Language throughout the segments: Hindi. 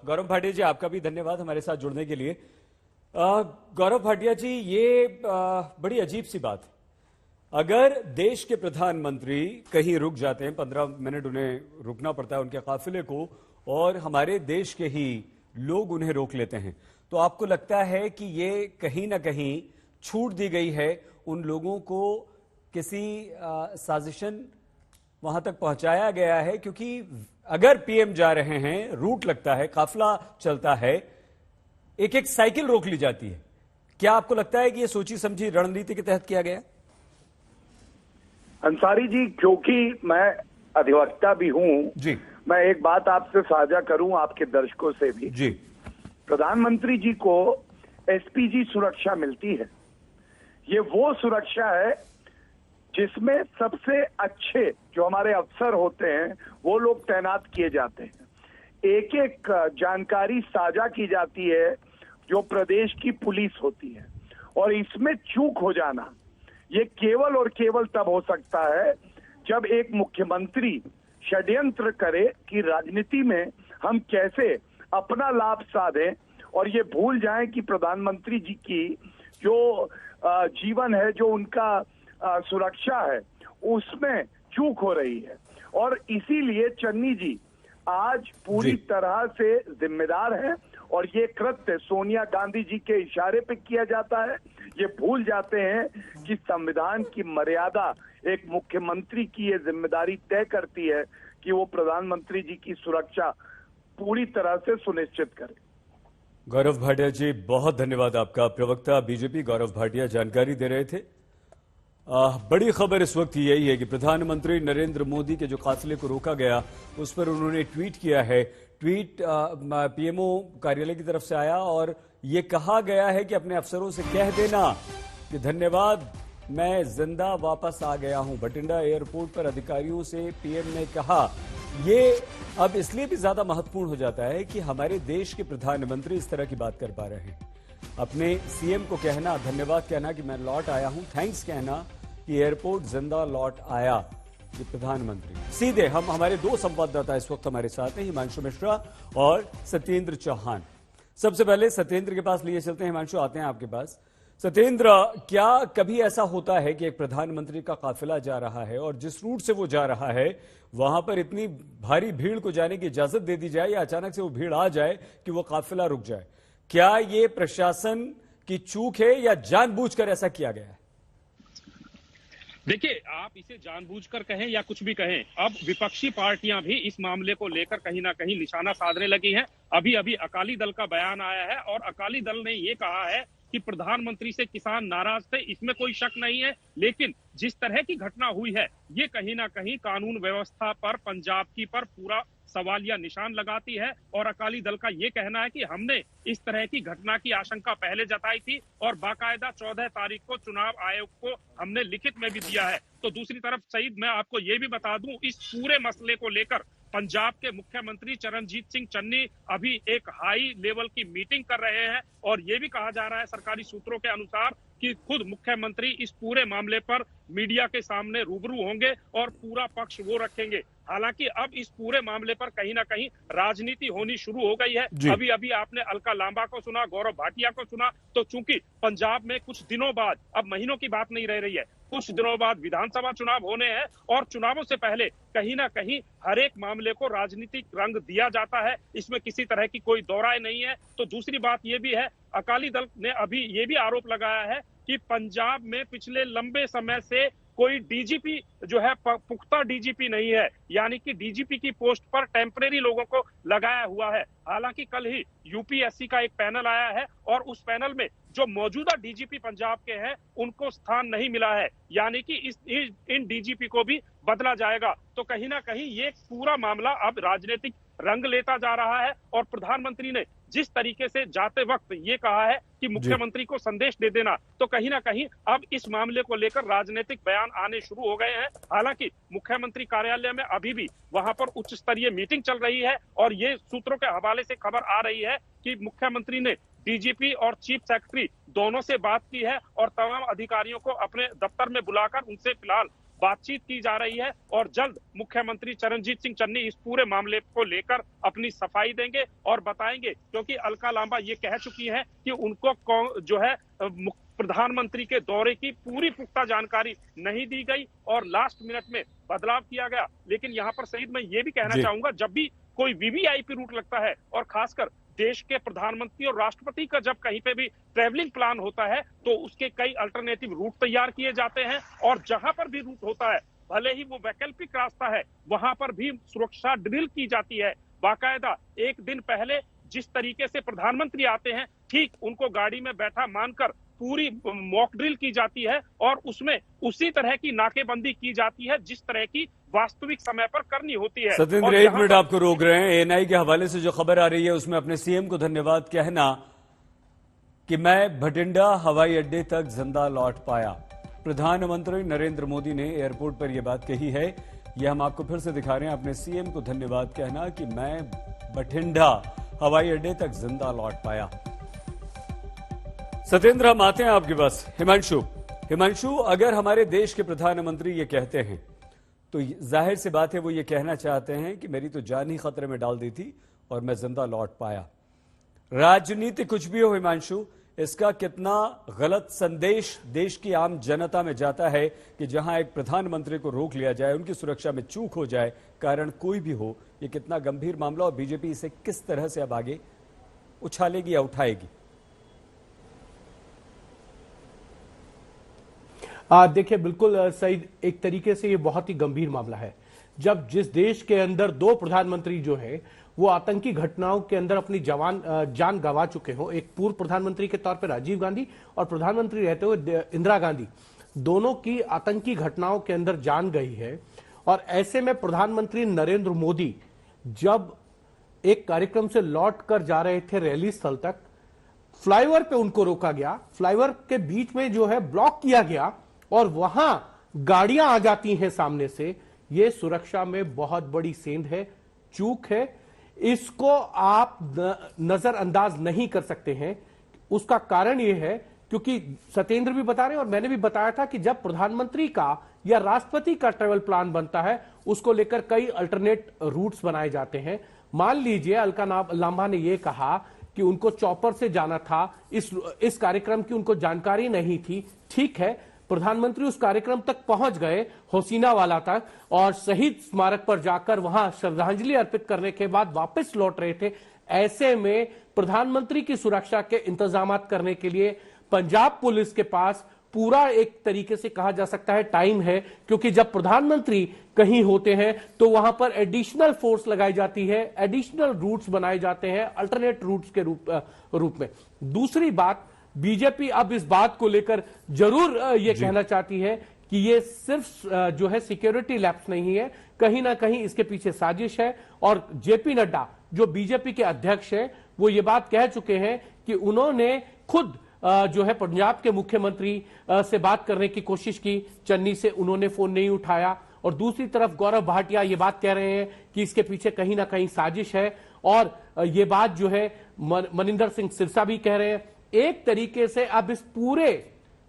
गौरव भाटिया जी, आपका भी धन्यवाद हमारे साथ जुड़ने के लिए। गौरव भाटिया जी, ये बड़ी अजीब सी बात है। अगर देश के प्रधानमंत्री कहीं रुक जाते हैं, 15 मिनट उन्हें रुकना पड़ता है उनके काफिले को, और हमारे देश के ही लोग उन्हें रोक लेते हैं, तो आपको लगता है कि ये कहीं ना कहीं छूट दी गई है उन लोगों को, किसी साजिशन वहां तक पहुंचाया गया है? क्योंकि अगर पीएम जा रहे हैं, रूट लगता है, काफिला चलता है, एक एक साइकिल रोक ली जाती है। क्या आपको लगता है कि यह सोची समझी रणनीति के तहत किया गया? अंसारी जी, क्योंकि मैं अधिवक्ता भी हूं जी, मैं एक बात आपसे साझा करूं, आपके दर्शकों से भी जी। प्रधानमंत्री जी को एसपीजी सुरक्षा मिलती है। ये वो सुरक्षा है जिसमें सबसे अच्छे जो हमारे अफसर होते हैं वो लोग तैनात किए जाते हैं। एक एक जानकारी साझा की जाती है जो प्रदेश की पुलिस होती है, और इसमें चूक हो जाना ये केवल और केवल तब हो सकता है जब एक मुख्यमंत्री षड्यंत्र करे कि राजनीति में हम कैसे अपना लाभ साधें, और ये भूल जाएं कि प्रधानमंत्री जी की जो जीवन है, जो उनका सुरक्षा है, उसमें चूक हो रही है। और इसीलिए चन्नी जी आज पूरी तरह से जिम्मेदार हैं, और ये कृत्य सोनिया गांधी जी के इशारे पे किया जाता है। ये भूल जाते हैं कि संविधान की मर्यादा एक मुख्यमंत्री की ये जिम्मेदारी तय करती है कि वो प्रधानमंत्री जी की सुरक्षा पूरी तरह से सुनिश्चित करे। गौरव भाटिया जी, बहुत धन्यवाद आपका। प्रवक्ता बीजेपी गौरव भाटिया जानकारी दे रहे थे। बड़ी खबर इस वक्त यही है कि प्रधानमंत्री नरेंद्र मोदी के जो काफिले को रोका गया, उस पर उन्होंने ट्वीट किया है। ट्वीट पीएमओ कार्यालय की तरफ से आया और ये कहा गया है कि अपने अफसरों से कह देना कि धन्यवाद, मैं जिंदा वापस आ गया हूं। बठिंडा एयरपोर्ट पर अधिकारियों से पीएम ने कहा। ये अब इसलिए भी ज्यादा महत्वपूर्ण हो जाता है कि हमारे देश के प्रधानमंत्री इस तरह की बात कर पा रहे हैं। अपने सीएम को कहना, धन्यवाद कहना कि मैं लौट आया हूं, थैंक्स कहना कि एयरपोर्ट जिंदा लौट आया। ये प्रधानमंत्री सीधे हम, हमारे दो संवाददाता इस वक्त हमारे साथ हैं, हिमांशु मिश्रा और सत्येंद्र चौहान। सबसे पहले सत्येंद्र के पास लिए चलते हैं। हिमांशु, आते हैं आपके पास। सत्येंद्र, क्या कभी ऐसा होता है कि एक प्रधानमंत्री का काफिला जा रहा है और जिस रूट से वो जा रहा है वहां पर इतनी भारी भीड़ को जाने की इजाजत दे दी जाए, या अचानक से वो भीड़ आ जाए कि वो काफिला रुक जाए? क्या ये प्रशासन की चूक है या जानबूझकर ऐसा किया गया है? देखिए, आप इसे जानबूझकर कहें या कुछ भी कहें, अब विपक्षी पार्टियां भी इस मामले को लेकर कहीं ना कहीं निशाना साधने लगी हैं। अभी अभी अकाली दल का बयान आया है और अकाली दल ने ये कहा है कि प्रधानमंत्री से किसान नाराज थे, इसमें कोई शक नहीं है, लेकिन जिस तरह की घटना हुई है ये कहीं ना कहीं कानून व्यवस्था पर, पंजाब की पर पूरा सवालिया निशान लगाती है। और अकाली दल का ये कहना है कि हमने इस तरह की घटना की आशंका पहले जताई थी और बाकायदा 14 तारीख को चुनाव आयोग को हमने लिखित में भी दिया है। तो दूसरी तरफ सईद, मैं आपको ये भी बता दूं, इस पूरे मसले को लेकर पंजाब के मुख्यमंत्री चरणजीत सिंह चन्नी अभी एक हाई लेवल की मीटिंग कर रहे हैं, और ये भी कहा जा रहा है सरकारी सूत्रों के अनुसार कि खुद मुख्यमंत्री इस पूरे मामले पर मीडिया के सामने रूबरू होंगे और पूरा पक्ष वो रखेंगे। हालांकि अब इस पूरे मामले पर कहीं ना कहीं राजनीति होनी शुरू हो गई है। अभी अभी आपने अलका लांबा को सुना, गौरव भाटिया को सुना, तो चूंकि पंजाब में कुछ दिनों बाद, अब महीनों की बात नहीं रह रही है, कुछ दिनों बाद विधानसभा चुनाव होने हैं और चुनावों से पहले कहीं ना कहीं हर एक मामले को राजनीतिक रंग दिया जाता है, इसमें किसी तरह की कोई दो राय नहीं है। तो दूसरी बात यह भी है, अकाली दल ने अभी ये भी आरोप लगाया है कि पंजाब में पिछले लंबे समय से कोई डीजीपी जो है पुख्ता डीजीपी नहीं है, यानी कि डीजीपी की पोस्ट पर टेम्परेरी लोगों को लगाया हुआ है। हालांकि कल ही यूपीएससी का एक पैनल आया है और उस पैनल में जो मौजूदा डीजीपी पंजाब के हैं उनको स्थान नहीं मिला है, यानी कि इन डीजीपी को भी बदला जाएगा। तो कहीं ना कहीं ये पूरा मामला अब राजनीतिक रंग लेता जा रहा है, और प्रधानमंत्री ने जिस तरीके से जाते वक्त ये कहा है कि मुख्यमंत्री को संदेश दे देना, तो कहीं ना कहीं अब इस मामले को लेकर राजनीतिक बयान आने शुरू हो गए हैं। हालांकि मुख्यमंत्री कार्यालय में अभी भी वहां पर उच्च स्तरीय मीटिंग चल रही है, और ये सूत्रों के हवाले से खबर आ रही है कि मुख्यमंत्री ने डीजीपी और चीफ सेक्रेटरी दोनों से बात की है और तमाम अधिकारियों को अपने दफ्तर में बुलाकर उनसे फिलहाल बातचीत की जा रही है और जल्द मुख्यमंत्री चरणजीत सिंह चन्नी इस पूरे मामले को लेकर अपनी सफाई देंगे और बताएंगे, क्योंकि अलका लांबा ये कह चुकी है कि उनको जो है प्रधानमंत्री के दौरे की पूरी पुख्ता जानकारी नहीं दी गई और लास्ट मिनट में बदलाव किया गया। लेकिन यहाँ पर सईद मैं ये भी कहना चाहूंगा, जब भी कोई वीवीआईपी रूट लगता है और खासकर देश के प्रधानमंत्री और राष्ट्रपति का जब कहीं पे भी ट्रैवलिंग प्लान होता है तो उसके कई अल्टरनेटिव रूट तैयार किए जाते हैं और जहां पर भी रूट होता है, भले ही वो वैकल्पिक रास्ता है, वहां पर भी सुरक्षा ड्रिल की जाती है। बाकायदा एक दिन पहले जिस तरीके से प्रधानमंत्री आते हैं, ठीक उनको गाड़ी में बैठा मानकर पूरी मॉक ड्रिल की जाती है और उसमें उसी तरह की नाकेबंदी की जाती है जिस तरह की वास्तविक समय पर करनी होती है। सत्येंद्र, एक मिनट आपको रोक रहे हैं। एएनआई के हवाले से जो खबर आ रही है उसमें अपने सीएम को धन्यवाद कहना कि मैं भटिंडा हवाई अड्डे तक जिंदा लौट पाया। प्रधानमंत्री नरेंद्र मोदी ने एयरपोर्ट पर यह बात कही है। यह हम आपको फिर से दिखा रहे हैं। अपने सीएम को धन्यवाद कहना कि मैं भटिंडा हवाई अड्डे तक जिंदा लौट पाया। सत्येंद्र, हम आते हैं आपके पास। हिमांशु, अगर हमारे देश के प्रधानमंत्री ये कहते हैं तो जाहिर सी बात है वो ये कहना चाहते हैं कि मेरी तो जान ही खतरे में डाल दी थी और मैं जिंदा लौट पाया। राजनीति कुछ भी हो हिमांशु, इसका कितना गलत संदेश देश की आम जनता में जाता है कि जहां एक प्रधानमंत्री को रोक लिया जाए, उनकी सुरक्षा में चूक हो जाए, कारण कोई भी हो, ये कितना गंभीर मामला और बीजेपी इसे किस तरह से अब आगे उछालेगी या उठाएगी? देखिए, बिल्कुल सही, एक तरीके से ये बहुत ही गंभीर मामला है। जब जिस देश के अंदर दो प्रधानमंत्री जो है वो आतंकी घटनाओं के अंदर अपनी जान गंवा चुके हो, एक पूर्व प्रधानमंत्री के तौर पर राजीव गांधी और प्रधानमंत्री रहते हुए इंदिरा गांधी, दोनों की आतंकी घटनाओं के अंदर जान गई है। और ऐसे में प्रधानमंत्री नरेंद्र मोदी जब एक कार्यक्रम से लौट कर जा रहे थे रैली स्थल तक, फ्लाईओवर पे उनको रोका गया, फ्लाईओवर के बीच में जो है ब्लॉक किया गया और वहां गाड़ियां आ जाती हैं सामने से। यह सुरक्षा में बहुत बड़ी सेंध है, चूक है, इसको आप नजरअंदाज नहीं कर सकते हैं। उसका कारण यह है क्योंकि सत्येंद्र भी बता रहे हैं और मैंने भी बताया था कि जब प्रधानमंत्री का या राष्ट्रपति का ट्रैवल प्लान बनता है उसको लेकर कई अल्टरनेट रूट्स बनाए जाते हैं। मान लीजिए अलका लांबा ने यह कहा कि उनको चॉपर से जाना था, इस कार्यक्रम की उनको जानकारी नहीं थी। ठीक है, प्रधानमंत्री उस कार्यक्रम तक पहुंच गए, होसिनावाला तक, और शहीद स्मारक पर जाकर वहां श्रद्धांजलि अर्पित करने के बाद वापस लौट रहे थे। ऐसे में प्रधानमंत्री की सुरक्षा के इंतजाम करने के लिए पंजाब पुलिस के पास पूरा एक तरीके से कहा जा सकता है टाइम है, क्योंकि जब प्रधानमंत्री कहीं होते हैं तो वहां पर एडिशनल फोर्स लगाई जाती है, एडिशनल रूट्स बनाए जाते हैं अल्टरनेट रूट्स के रूप में। दूसरी बात, बीजेपी अब इस बात को लेकर जरूर ये कहना चाहती है कि ये सिर्फ जो है सिक्योरिटी लैप्स नहीं है, कहीं ना कहीं इसके पीछे साजिश है। और जेपी नड्डा जो बीजेपी के अध्यक्ष है वो ये बात कह चुके हैं कि उन्होंने खुद जो है पंजाब के मुख्यमंत्री से बात करने की कोशिश की, चन्नी से उन्होंने फोन नहीं उठाया। और दूसरी तरफ गौरव भाटिया ये बात कह रहे हैं कि इसके पीछे कहीं ना कहीं साजिश है। और ये बात जो है मनिंदर सिंह सिरसा भी कह रहे हैं। एक तरीके से अब इस पूरे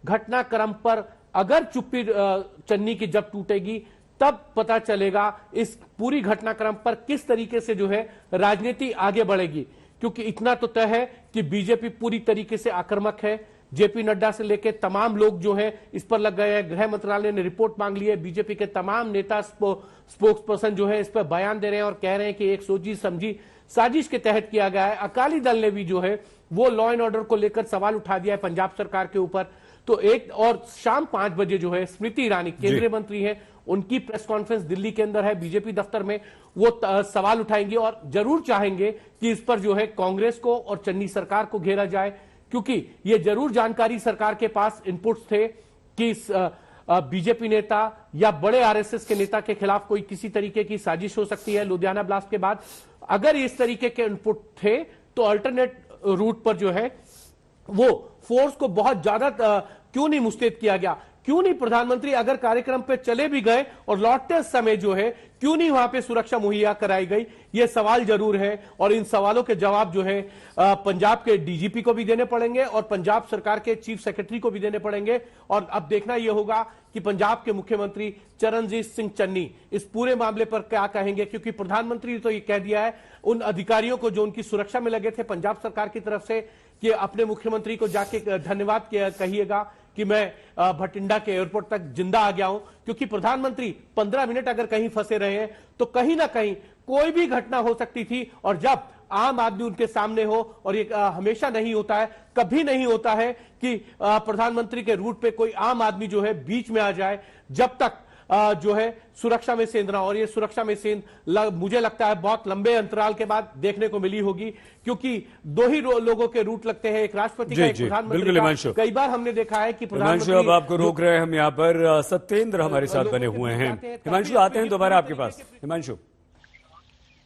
घटनाक्रम पर अगर चुप्पी चन्नी की जब टूटेगी तब पता चलेगा इस पूरी घटनाक्रम पर किस तरीके से जो है राजनीति आगे बढ़ेगी। क्योंकि इतना तो तय है कि बीजेपी पूरी तरीके से आक्रामक है। जेपी नड्डा से लेकर तमाम लोग जो है इस पर लग गए हैं। गृह मंत्रालय ने रिपोर्ट मांग ली है। बीजेपी के तमाम नेता, स्पोक्स पर्सन जो है इस पर बयान दे रहे हैं और कह रहे हैं कि एक सोची समझी साजिश के तहत किया गया है। अकाली दल ने भी जो है वो लॉ एंड ऑर्डर को लेकर सवाल उठा दिया है पंजाब सरकार के ऊपर। तो एक और शाम 5 बजे जो है स्मृति ईरानी केंद्रीय मंत्री है, उनकी प्रेस कॉन्फ्रेंस दिल्ली के अंदर है बीजेपी दफ्तर में, वो सवाल उठाएंगे और जरूर चाहेंगे कि इस पर जो है कांग्रेस को और चन्नी सरकार को घेरा जाए। क्योंकि ये जरूर जानकारी सरकार के पास इनपुट्स थे कि बीजेपी नेता या बड़े आरएसएस के नेता के खिलाफ कोई किसी तरीके की साजिश हो सकती है लुधियाना ब्लास्ट के बाद। अगर इस तरीके के इनपुट थे तो अल्टरनेट रूट पर जो है वो फोर्स को बहुत ज्यादा क्यों नहीं मुस्तैद किया गया, क्यों नहीं प्रधानमंत्री अगर कार्यक्रम पे चले भी गए और लौटते समय जो है क्यों नहीं वहां पे सुरक्षा मुहैया कराई गई, ये सवाल जरूर है। और इन सवालों के जवाब जो है पंजाब के डीजीपी को भी देने पड़ेंगे और पंजाब सरकार के चीफ सेक्रेटरी को भी देने पड़ेंगे। और अब देखना यह होगा कि पंजाब के मुख्यमंत्री चरणजीत सिंह चन्नी इस पूरे मामले पर क्या कहेंगे, क्योंकि प्रधानमंत्री ने तो ये कह दिया है उन अधिकारियों को जो उनकी सुरक्षा में लगे थे पंजाब सरकार की तरफ से कि अपने मुख्यमंत्री को जाके धन्यवाद कहिएगा कि मैं भटिंडा के एयरपोर्ट तक जिंदा आ गया हूं, क्योंकि प्रधानमंत्री 15 मिनट अगर कहीं फंसे रहे हैं तो कहीं ना कहीं कोई भी घटना हो सकती थी। और जब आम आदमी उनके सामने हो, और ये हमेशा नहीं होता है, कभी नहीं होता है कि प्रधानमंत्री के रूट पे कोई आम आदमी जो है बीच में आ जाए, जब तक जो है सुरक्षा में सेंध ना। और ये सुरक्षा में सेंध मुझे लगता है बहुत लंबे अंतराल के बाद देखने को मिली होगी, क्योंकि दो ही लोगों के रूट लगते हैं, एक राष्ट्रपति का, एक प्रधानमंत्री का। कई बार हमने देखा है कि हिमांशु, अब आपको रोक रहे हैं हम यहाँ पर। सत्येंद्र हमारे साथ बने हुए हैं। हिमांशु आते हैं दोबारा आपके पास। हिमांशु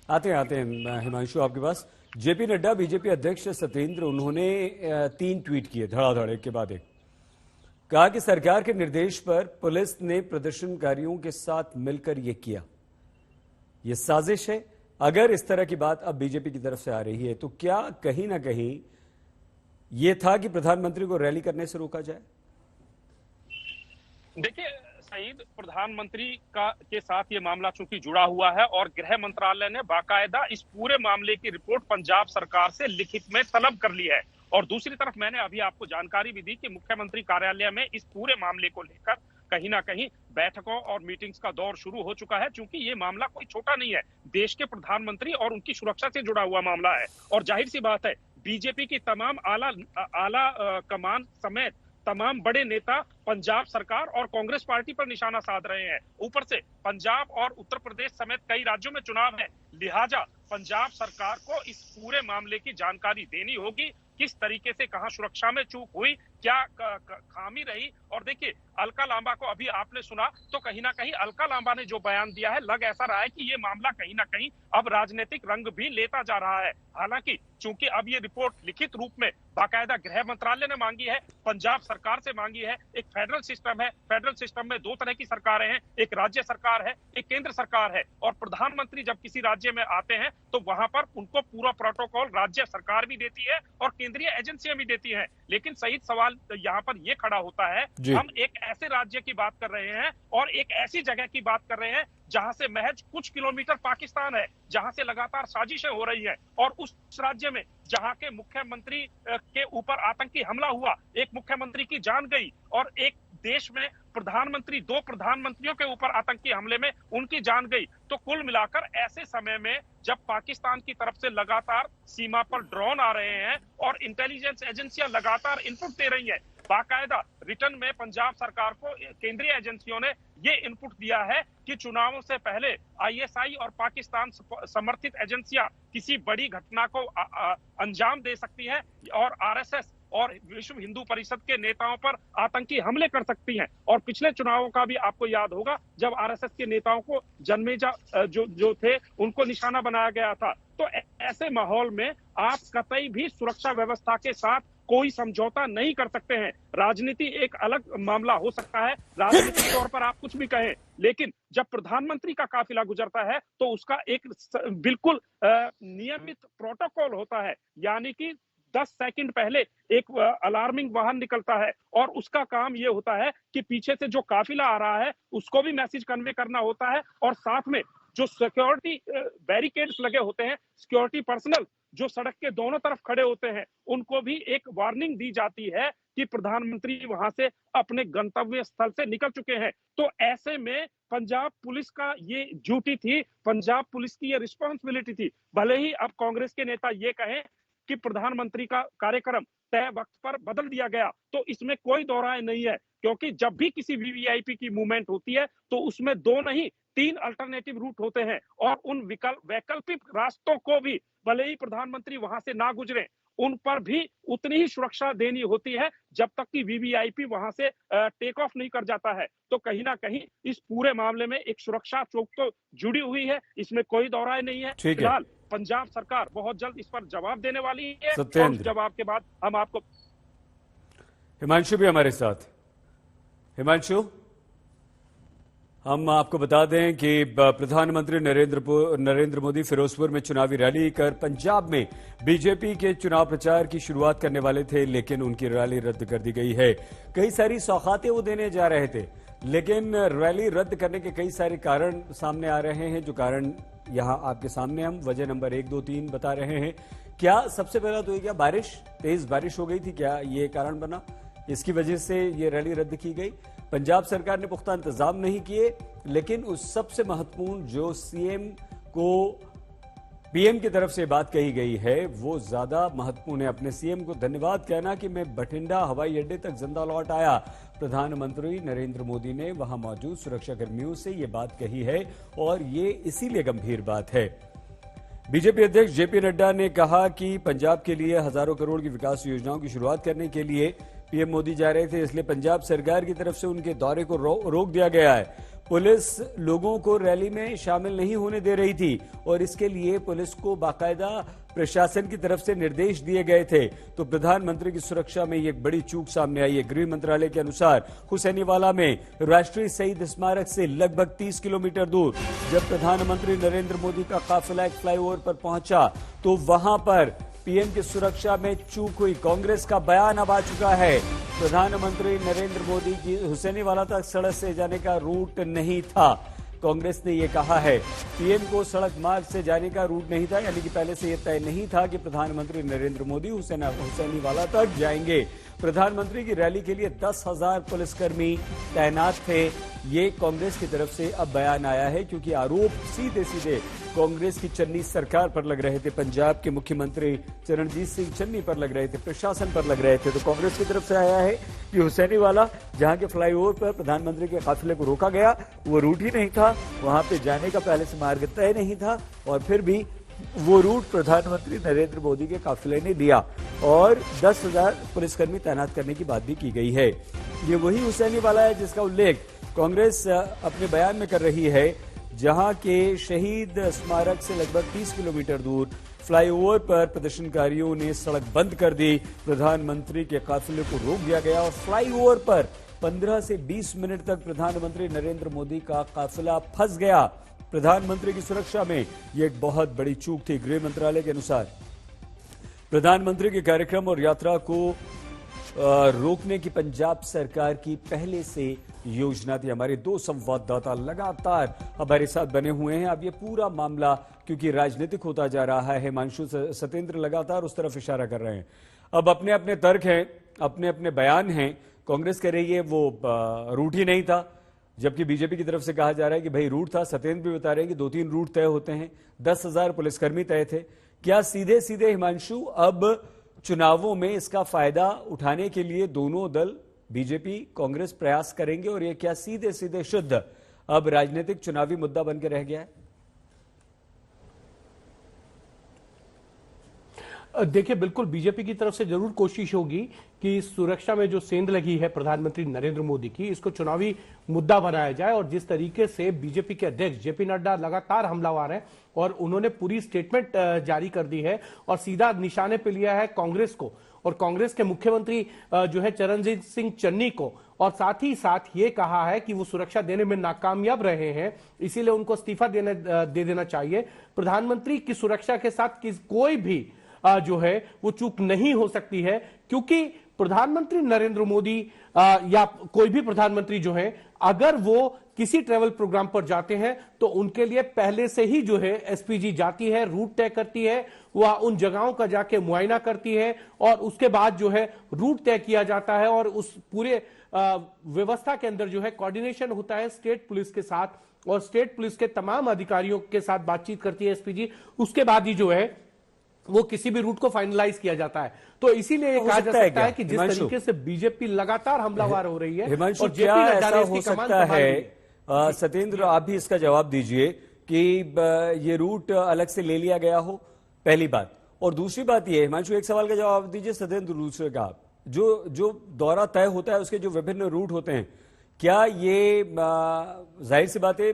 आते हैं हिमांशु आपके पास। जेपी नड्डा बीजेपी अध्यक्ष सत्येंद्र, उन्होंने 3 ट्वीट किए धड़ाधड़ एक के बाद एक। कहा कि सरकार के निर्देश पर पुलिस ने प्रदर्शनकारियों के साथ मिलकर यह किया, यह साजिश है। अगर इस तरह की बात अब बीजेपी की तरफ से आ रही है तो क्या कहीं ना कहीं यह था कि प्रधानमंत्री को रैली करने से रोका जाए? देखिए सईद, प्रधानमंत्री के साथ ये मामला चूंकि जुड़ा हुआ है और गृह मंत्रालय ने बाकायदा इस पूरे मामले की रिपोर्ट पंजाब सरकार से लिखित में तलब कर ली है। और दूसरी तरफ मैंने अभी आपको जानकारी भी दी कि मुख्यमंत्री कार्यालय में इस पूरे मामले को लेकर कहीं ना कहीं बैठकों और मीटिंग्स का दौर शुरू हो चुका है, क्योंकि ये मामला कोई छोटा नहीं है, देश के प्रधानमंत्री और उनकी सुरक्षा से जुड़ा हुआ मामला है। और जाहिर सी बात है बीजेपी की तमाम आला कमान समेत तमाम बड़े नेता पंजाब सरकार और कांग्रेस पार्टी पर निशाना साध रहे हैं। ऊपर से पंजाब और उत्तर प्रदेश समेत कई राज्यों में चुनाव है, लिहाजा पंजाब सरकार को इस पूरे मामले की जानकारी देनी होगी, किस तरीके से कहां सुरक्षा में चूक हुई, क्या खामी रही। और देखिए अलका लांबा को अभी आपने सुना तो कहीं ना कहीं अलका लांबा ने जो बयान दिया है, लग ऐसा रहा है कि ये मामला कहीं ना कहीं अब राजनीतिक रंग भी लेता जा रहा है। हालांकि चूंकि अब ये रिपोर्ट लिखित रूप में बाकायदा गृह मंत्रालय ने मांगी है, पंजाब सरकार से मांगी है। एक फेडरल सिस्टम है, फेडरल सिस्टम में 2 तरह की सरकारें हैं, एक राज्य सरकार है, एक केंद्र सरकार है। और प्रधानमंत्री जब किसी राज्य में आते हैं तो वहां पर उनको पूरा प्रोटोकॉल राज्य सरकार भी देती है और केंद्रीय एजेंसियां भी देती हैं। लेकिन सही सवाल यहाँ पर यह खड़ा होता है, हम एक ऐसे राज्य की बात कर रहे हैं और एक ऐसी जगह की बात कर रहे हैं जहां से महज कुछ किलोमीटर पाकिस्तान है, जहां से लगातार साजिशें हो रही है। और उस राज्य में जहां के मुख्यमंत्री के ऊपर आतंकी हमला हुआ, एक मुख्यमंत्री की जान गई, और एक देश में प्रधानमंत्री, 2 प्रधानमंत्रियों के ऊपर आतंकी हमले में उनकी जान गई। तो कुल मिलाकर ऐसे समय में जब पाकिस्तान की तरफ से लगातार सीमा पर ड्रोन आ रहे हैं और इंटेलिजेंस एजेंसियां लगातार इनपुट दे रही हैं, बाकायदा रिटर्न में पंजाब सरकार को केंद्रीय एजेंसियों ने ये इनपुट दिया है कि चुनावों से पहले आईएसआई और पाकिस्तान समर्थित एजेंसियां किसी बड़ी घटना को अंजाम दे सकती हैं और आरएसएस और विश्व हिंदू परिषद के नेताओं पर आतंकी हमले कर सकती हैं। और पिछले चुनावों का भी आपको याद होगा जब आरएसएस के नेताओं को जन्मेजा जो थे उनको निशाना बनाया गया था। तो ऐसे माहौल में आप कतई भी सुरक्षा व्यवस्था के साथ कोई समझौता नहीं कर सकते हैं। राजनीति एक अलग मामला हो सकता है, राजनीतिक तौर पर आप कुछ भी कहें, लेकिन जब प्रधानमंत्री का काफिला गुजरता है तो उसका एक बिल्कुल नियमित प्रोटोकॉल होता है, यानी कि 10 सेकंड पहले एक अलार्मिंग वाहन निकलता है और उसका काम ये होता है कि पीछे से जो काफिला आ रहा है उसको भी मैसेज कन्वे करना होता है, और साथ में जो सिक्योरिटी बैरिकेड्स लगे होते हैं, सिक्योरिटी पर्सनल जो सड़क के दोनों तरफ खड़े होते हैं, उनको भी एक वार्निंग दी जाती है कि प्रधानमंत्री वहां से अपने गंतव्य स्थल से निकल चुके हैं। तो ऐसे में पंजाब पुलिस का ये ड्यूटी थी, पंजाब पुलिस की ये रिस्पॉन्सिबिलिटी थी। भले ही अब कांग्रेस के नेता ये कहें कि प्रधानमंत्री का कार्यक्रम तय वक्त पर बदल दिया गया, तो इसमें कोई दो राय नहीं है, क्योंकि जब भी किसी वीवीआईपी की मूवमेंट होती है तो उसमें 2 नहीं 3 अल्टरनेटिव रूट होते हैं, और उन वैकल्पिक रास्तों को भी भले ही प्रधानमंत्री वहां से ना गुजरे, उन पर भी उतनी ही सुरक्षा देनी होती है जब तक कि वीवीआईपी वहां से टेक ऑफ नहीं कर जाता है। तो कहीं ना कहीं इस पूरे मामले में एक सुरक्षा चौक तो जुड़ी हुई है, इसमें कोई दो राय नहीं है। फिलहाल पंजाब सरकार बहुत जल्द इस पर जवाब देने वाली है और उस जवाब के बाद हम आपको। हिमांशु भी हमारे साथ। हिमांशु, हम आपको बता दें कि प्रधानमंत्री नरेंद्र मोदी फिरोजपुर में चुनावी रैली कर पंजाब में बीजेपी के चुनाव प्रचार की शुरुआत करने वाले थे, लेकिन उनकी रैली रद्द कर दी गई है। कई सारी सौगातें वो देने जा रहे थे, लेकिन रैली रद्द करने के कई सारे कारण सामने आ रहे हैं, जो कारण यहां आपके सामने हम वजह नंबर 1, 2, 3 बता रहे हैं। क्या सबसे पहला तो ये क्या तेज बारिश हो गई थी, क्या ये कारण बना? इसकी वजह से ये रैली रद्द की गई। पंजाब सरकार ने पुख्ता इंतजाम नहीं किए, लेकिन उस सबसे महत्वपूर्ण जो सीएम को पीएम की तरफ से बात कही गई है वो ज्यादा महत्वपूर्ण है। अपने सीएम को धन्यवाद कहना कि मैं बठिंडा हवाई अड्डे तक जिंदा लौट आया। प्रधानमंत्री नरेंद्र मोदी ने वहां मौजूद सुरक्षाकर्मियों से ये बात कही है और ये इसीलिए गंभीर बात है। बीजेपी अध्यक्ष जेपी नड्डा ने कहा कि पंजाब के लिए हजारों करोड़ की विकास योजनाओं की शुरुआत करने के लिए पीएम मोदी जा रहे थे, इसलिए पंजाब सरकार की तरफ से उनके दौरे को रोक दिया गया है। पुलिस लोगों को रैली में शामिल नहीं होने दे रही थी और इसके लिए पुलिस को बाकायदा प्रशासन की तरफ से निर्देश दिए गए थे। तो प्रधानमंत्री की सुरक्षा में ये एक बड़ी चूक सामने आई है। गृह मंत्रालय के अनुसार हुसैनीवाला में राष्ट्रीय शहीद स्मारक से लगभग 30 किलोमीटर दूर जब प्रधानमंत्री नरेंद्र मोदी का काफिला एक फ्लाईओवर पर पहुंचा तो वहां पर पीएम की सुरक्षा में चूक हुई। कांग्रेस का बयान अब आ चुका है। प्रधानमंत्री नरेंद्र मोदी की हुसैनीवाला तक सड़क से जाने का रूट नहीं था। कांग्रेस ने यह कहा है पीएम को सड़क मार्ग से जाने का रूट नहीं था, यानी कि पहले से यह तय नहीं था कि प्रधानमंत्री नरेंद्र मोदी हुसैनीवाला तक जाएंगे। प्रधानमंत्री की रैली के लिए 10,000 पुलिसकर्मी तैनात थे। ये कांग्रेस की तरफ से अब बयान आया है, क्योंकि आरोप सीधे सीधे कांग्रेस की चन्नी सरकार पर लग रहे थे, पंजाब के मुख्यमंत्री चरणजीत सिंह चन्नी पर लग रहे थे, प्रशासन पर लग रहे थे। तो कांग्रेस की तरफ से आया है कि हुसैनीवाला जहां के फ्लाईओवर पर प्रधानमंत्री के काफिले को रोका गया, वो रूट ही नहीं था, वहां पे जाने का पहले से मार्ग तय नहीं था और फिर भी वो रूट प्रधानमंत्री नरेंद्र मोदी के काफिले ने दिया और 10,000 पुलिसकर्मी तैनात करने की बात भी की गई है। ये वही हुसैनीवाला है जिसका उल्लेख कांग्रेस अपने बयान में कर रही है, जहां के शहीद स्मारक से लगभग 30 किलोमीटर दूर फ्लाईओवर पर प्रदर्शनकारियों ने सड़क बंद कर दी। प्रधानमंत्री के काफिले को रोक दिया गया और फ्लाईओवर पर 15 से 20 मिनट तक प्रधानमंत्री नरेंद्र मोदी का काफिला फंस गया। प्रधानमंत्री की सुरक्षा में यह एक बहुत बड़ी चूक थी। गृह मंत्रालय के अनुसार प्रधानमंत्री के कार्यक्रम और यात्रा को रोकने की पंजाब सरकार की पहले से योजना थी। हमारे 2 संवाददाता लगातार हमारे साथ बने हुए हैं। अब ये पूरा मामला क्योंकि राजनीतिक होता जा रहा है, हिमांशु सतेंद्र लगातार उस तरफ इशारा कर रहे हैं। अब अपने अपने तर्क हैं, अपने अपने बयान हैं। कांग्रेस कह रही है वो रूट ही नहीं था, जबकि बीजेपी की तरफ से कहा जा रहा है कि भाई रूट था। सतेंद्र भी बता रहे हैं कि 2-3 रूट तय होते हैं, 10,000 पुलिसकर्मी तय थे। क्या सीधे सीधे हिमांशु अब चुनावों में इसका फायदा उठाने के लिए दोनों दल बीजेपी कांग्रेस प्रयास करेंगे और यह क्या सीधे सीधे शुद्ध अब राजनीतिक चुनावी मुद्दा बनकर रह गया है? देखिए, बिल्कुल बीजेपी की तरफ से जरूर कोशिश होगी कि सुरक्षा में जो सेंध लगी है प्रधानमंत्री नरेंद्र मोदी की, इसको चुनावी मुद्दा बनाया जाए। और जिस तरीके से बीजेपी के अध्यक्ष जेपी नड्डा लगातार हमलावर हैं और उन्होंने पूरी स्टेटमेंट जारी कर दी है और सीधा निशाने पे लिया है कांग्रेस को और कांग्रेस के मुख्यमंत्री जो है चरणजीत सिंह चन्नी को, और साथ ही साथ ये कहा है कि वो सुरक्षा देने में नाकामयाब रहे हैं, इसीलिए उनको इस्तीफा दे देना चाहिए। प्रधानमंत्री की सुरक्षा के साथ कोई भी जो है वो चूक नहीं हो सकती है, क्योंकि प्रधानमंत्री नरेंद्र मोदी या कोई भी प्रधानमंत्री जो है अगर वो किसी ट्रैवल प्रोग्राम पर जाते हैं तो उनके लिए पहले से ही जो है एसपीजी जाती है, रूट तय करती है, वह उन जगहों का जाके मुआयना करती है और उसके बाद जो है रूट तय किया जाता है और उस पूरे व्यवस्था के अंदर जो है कोऑर्डिनेशन होता है स्टेट पुलिस के साथ और स्टेट पुलिस के तमाम अधिकारियों के साथ बातचीत करती है एसपीजी। उसके बाद ही जो है वो किसी भी रूट को फाइनलाइज किया जाता है। तो इसीलिए ये कहा जा सकता है कि जिस तरीके से बीजेपी लगातार हमलावर हो रही है और जेपी नड्डा ने इसकी कमान संभाल ली है। सतेंद्र, आप भी इसका जवाब दीजिए कि ये रूट अलग से ले लिया गया हो, पहली बात। और दूसरी बात ये, हिमांशु एक सवाल का जवाब दीजिए, सतेंद्र दूसरे का। जो दौरा तय होता है उसके जो विभिन्न रूट होते हैं, क्या ये जाहिर सी बात है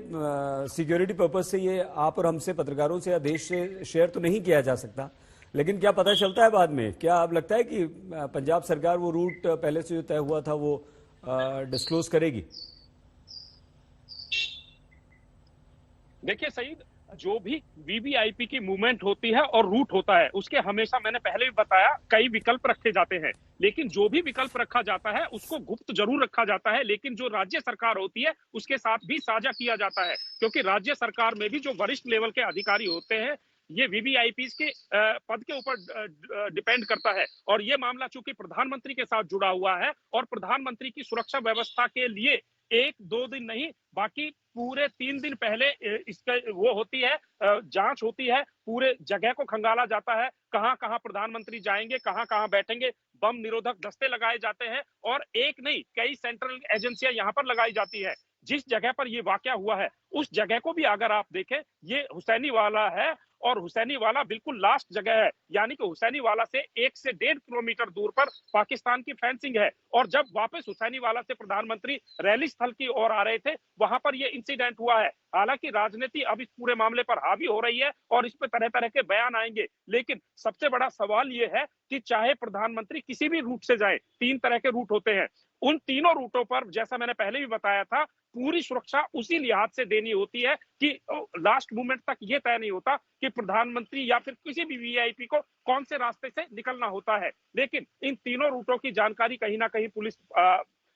सिक्योरिटी पर्पज से ये आप और हमसे पत्रकारों से या देश से शेयर तो नहीं किया जा सकता, लेकिन क्या पता चलता है बाद में? क्या अब लगता है कि पंजाब सरकार वो रूट पहले से जो तय हुआ था वो डिस्क्लोज करेगी? देखिए सईद, जो भी वीवीआईपी की मूवमेंट होती है और रूट होता है, उसके हमेशा मैंने पहले भी बताया कई विकल्प रखे जाते हैं, लेकिन जो भी विकल्प रखा जाता है उसको गुप्त जरूर रखा जाता है, लेकिन जो राज्य सरकार होती है उसके साथ भी साझा किया जाता है, क्योंकि राज्य सरकार में भी जो वरिष्ठ लेवल के अधिकारी होते हैं, ये वीवीआईपी के पद के ऊपर डिपेंड करता है। और ये मामला चूंकि प्रधानमंत्री के साथ जुड़ा हुआ है और प्रधानमंत्री की सुरक्षा व्यवस्था के लिए 1-2 दिन नहीं, बाकी पूरे 3 दिन पहले इसका वो होती है, जांच होती है, पूरे जगह को खंगाला जाता है, कहां कहां प्रधानमंत्री जाएंगे, कहां कहां बैठेंगे, बम निरोधक दस्ते लगाए जाते हैं और एक नहीं कई सेंट्रल एजेंसियां यहां पर लगाई जाती है। जिस जगह पर ये वाकया हुआ है उस जगह को भी अगर आप देखें, ये हुसैनी वाला है और हुसैनी वाला बिल्कुल लास्ट जगह है, यानी कि हुसैनी वाला से 1 से 1.5 किलोमीटर दूर पर पाकिस्तान की फेंसिंग है। और जब वापस हुसैनी वाला से प्रधानमंत्री रैली स्थल की ओर आ रहे थे, वहां पर यह इंसिडेंट हुआ है। हालांकि राजनीति अब इस पूरे मामले पर हावी हो रही है और इस पर तरह तरह के बयान आएंगे, लेकिन सबसे बड़ा सवाल यह है कि चाहे प्रधानमंत्री किसी भी रूट से जाए, 3 तरह के रूट होते हैं, उन तीनों रूटों पर जैसा मैंने पहले भी बताया था, पूरी सुरक्षा उसी लिहाज से देनी होती है कि लास्ट मोमेंट तक ये तय नहीं होता कि प्रधानमंत्री या फिर किसी भी वीआईपी को कौन से रास्ते से निकलना होता है। लेकिन इन तीनों रूटों की जानकारी कहीं ना कहीं पुलिस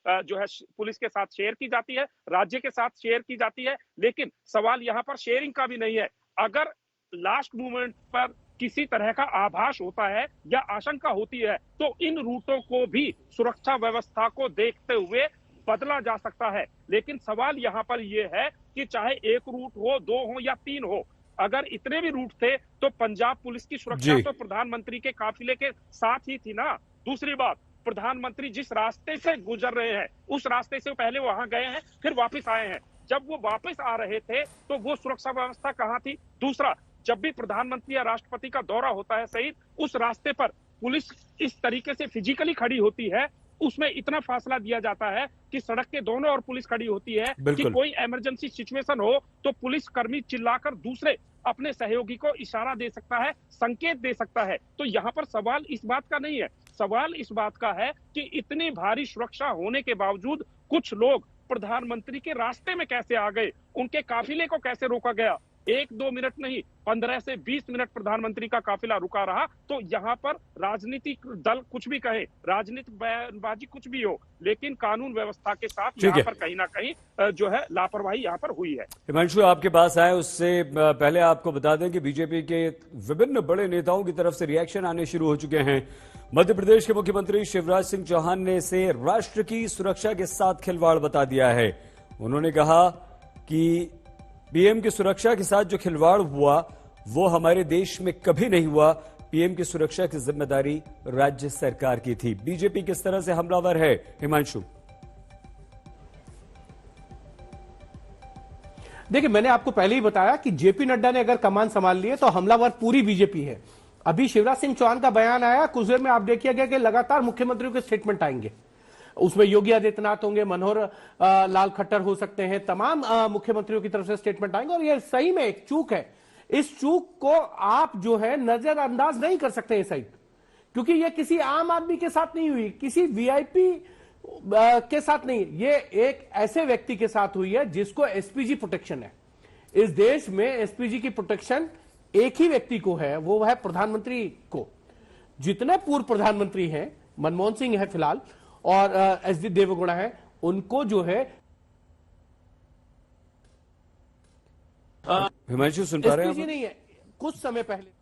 जो है पुलिस के साथ शेयर की जाती है, राज्य के साथ शेयर की जाती है, लेकिन सवाल यहाँ पर शेयरिंग का भी नहीं है। अगर लास्ट मोमेंट पर किसी तरह का आभास होता है या आशंका होती है तो इन रूटों को भी सुरक्षा व्यवस्था को देखते हुए बदला जा सकता है। लेकिन सवाल यहाँ पर यह है कि चाहे 1 रूट हो, 2 हो या 3 हो, अगर इतने भी रूट थे तो पंजाब पुलिस की सुरक्षा तो प्रधानमंत्री के काफिले के साथ ही थी ना। दूसरी बात, प्रधानमंत्री जिस रास्ते से गुजर रहे हैं उस रास्ते से पहले वहां गए हैं, फिर वापस आए हैं। जब वो वापस आ रहे थे तो वो सुरक्षा व्यवस्था कहां थी? दूसरा, जब भी प्रधानमंत्री या राष्ट्रपति का दौरा होता है सही, उस रास्ते पर पुलिस इस तरीके से फिजिकली खड़ी होती है, उसमें इतना फासला दिया जाता है कि सड़क के दोनों ओर पुलिस खड़ी होती है कि कोई इमरजेंसी सिचुएशन हो तो पुलिस कर्मी चिल्लाकर दूसरे अपने सहयोगी को इशारा दे सकता है, संकेत दे सकता है। तो यहाँ पर सवाल इस बात का नहीं है, सवाल इस बात का है कि इतनी भारी सुरक्षा होने के बावजूद कुछ लोग प्रधानमंत्री के रास्ते में कैसे आ गए, उनके काफिले को कैसे रोका गया। 1-2 मिनट नहीं, 15 से 20 मिनट प्रधानमंत्री का काफिला रुका रहा। तो यहाँ पर राजनीतिक दल कुछ भी कहे, राजनीतिक बयानबाजी कुछ भी हो, लेकिन कानून व्यवस्था के साथ यहाँ पर कहीं ना कहीं जो है लापरवाही यहाँ पर हुई है। हिमांशु आपके पास आए उससे पहले आपको बता दें कि बीजेपी के विभिन्न बड़े नेताओं की तरफ से रिएक्शन आने शुरू हो चुके हैं। मध्य प्रदेश के मुख्यमंत्री शिवराज सिंह चौहान ने इसे राष्ट्र की सुरक्षा के साथ खिलवाड़ बता दिया है। उन्होंने कहा कि पीएम की सुरक्षा के साथ जो खिलवाड़ हुआ वो हमारे देश में कभी नहीं हुआ। पीएम की सुरक्षा की जिम्मेदारी राज्य सरकार की थी। बीजेपी किस तरह से हमलावर है, हिमांशु? देखिए, मैंने आपको पहले ही बताया कि जेपी नड्डा ने अगर कमान संभाल लिए तो हमलावर पूरी बीजेपी है। अभी शिवराज सिंह चौहान का बयान आया, कुछ देर में आप देखिए गया कि लगातार मुख्यमंत्रियों के स्टेटमेंट आएंगे। उसमें योगी आदित्यनाथ होंगे, मनोहर लाल खट्टर हो सकते हैं, तमाम मुख्यमंत्रियों की तरफ से स्टेटमेंट आएंगे। और यह सही में एक चूक है। इस चूक को आप जो है नजरअंदाज नहीं कर सकते इस साइड, क्योंकि यह किसी आम आदमी के साथ नहीं हुई, किसी वीआईपी के साथ नहीं, ये एक ऐसे व्यक्ति के साथ हुई है जिसको एसपीजी प्रोटेक्शन है। इस देश में एसपीजी की प्रोटेक्शन एक ही व्यक्ति को है, वो है प्रधानमंत्री को। जितने पूर्व प्रधानमंत्री हैं, मनमोहन सिंह है फिलहाल और एसडी देवगौड़ा है, उनको जो है हिमांशु सुन पा रहे हैं? एसपीजी नहीं है। कुछ समय पहले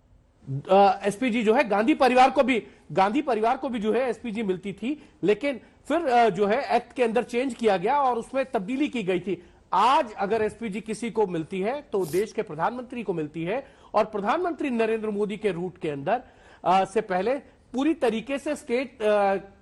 एसपीजी जो है गांधी परिवार को भी जो है एसपीजी मिलती थी, लेकिन फिर जो है एक्ट के अंदर चेंज किया गया और उसमें तब्दीली की गई थी। आज अगर एसपीजी किसी को मिलती है तो देश के प्रधानमंत्री को मिलती है, और प्रधानमंत्री नरेंद्र मोदी के रूट के अंदर से पहले पूरी तरीके से स्टेट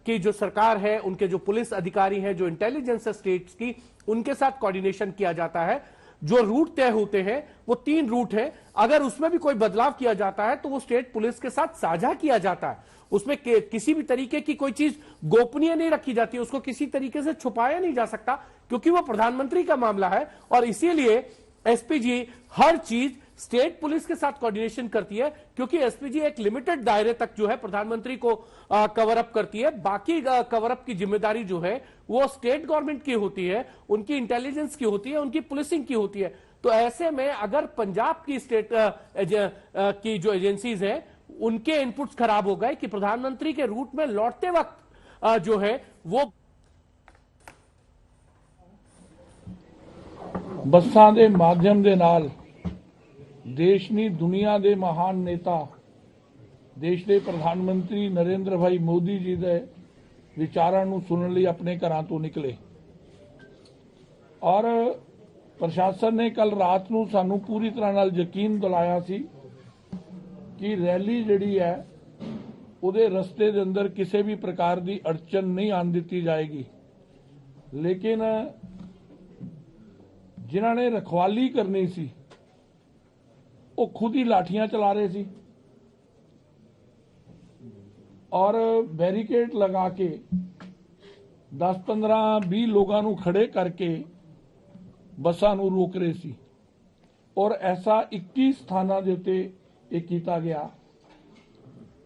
की जो सरकार है, उनके जो पुलिस अधिकारी हैं, जो इंटेलिजेंस है स्टेट्स की, उनके साथ कोऑर्डिनेशन किया जाता है। जो रूट तय होते हैं वो 3 रूट हैं। अगर उसमें भी कोई बदलाव किया जाता है तो वो स्टेट पुलिस के साथ साझा किया जाता है। उसमें किसी भी तरीके की कोई चीज गोपनीय नहीं रखी जाती, उसको किसी तरीके से छुपाया नहीं जा सकता, क्योंकि वो प्रधानमंत्री का मामला है। और इसीलिए एसपीजी हर चीज स्टेट पुलिस के साथ कोऑर्डिनेशन करती है, क्योंकि एसपीजी एक लिमिटेड दायरे तक जो है प्रधानमंत्री को कवर अप करती है। बाकी कवर अप की जिम्मेदारी जो है वो स्टेट गवर्नमेंट की होती है, उनकी इंटेलिजेंस की होती है, उनकी पुलिसिंग की होती है। तो ऐसे में अगर पंजाब की स्टेट की जो एजेंसीज हैं उनके इनपुट्स खराब हो गए कि प्रधानमंत्री के रूट में लौटते वक्त जो है वो ਬੱਸਾਂ ਦੇ ਮਾਧਿਅਮ ਦੇ ਨਾਲ ਦੇਸ਼ ਦੀ ਦੁਨੀਆ ਦੇ ਮਹਾਨ ਨੇਤਾ ਦੇਸ਼ ਦੇ ਪ੍ਰਧਾਨ ਮੰਤਰੀ ਨਰਿੰਦਰ ਭਾਈ ਮੋਦੀ ਜੀ ਦੇ ਵਿਚਾਰਾਂ ਨੂੰ ਸੁਣਨ ਲਈ ਆਪਣੇ ਘਰਾਂ ਤੋਂ ਨਿਕਲੇ ਔਰ ਪ੍ਰਸ਼ਾਸਨ ਨੇ ਕੱਲ ਰਾਤ ਨੂੰ ਸਾਨੂੰ ਪੂਰੀ ਤਰ੍ਹਾਂ ਨਾਲ ਯਕੀਨ ਦਿਲਾਇਆ ਸੀ ਕਿ ਰੈਲੀ ਜਿਹੜੀ ਹੈ ਉਹਦੇ ਰਸਤੇ ਦੇ ਅੰਦਰ ਕਿਸੇ ਵੀ ਪ੍ਰਕਾਰ ਦੀ ਅੜਚਨ ਨਹੀਂ ਆਉਣ ਦਿੱਤੀ ਜਾਏਗੀ। ਲੇਕਿਨ ਜਿਨ੍ਹਾਂ ਨੇ ਰਖਵਾਲੀ ਕਰਨੀ ਸੀ ਉਹ ਖੁਦ ਹੀ ਲਾਠੀਆਂ ਚਲਾ ਰਹੇ ਸੀ ਔਰ बैरिकेड लगा के 10, 15, 20 लोगों ਨੂੰ खड़े करके ਬੱਸਾਂ ਨੂੰ रोक रहे सी और ऐसा 21 ਸਥਾਨਾਂ ਦੇ ਉੱਤੇ ਇਹ ਕੀਤਾ ਗਿਆ।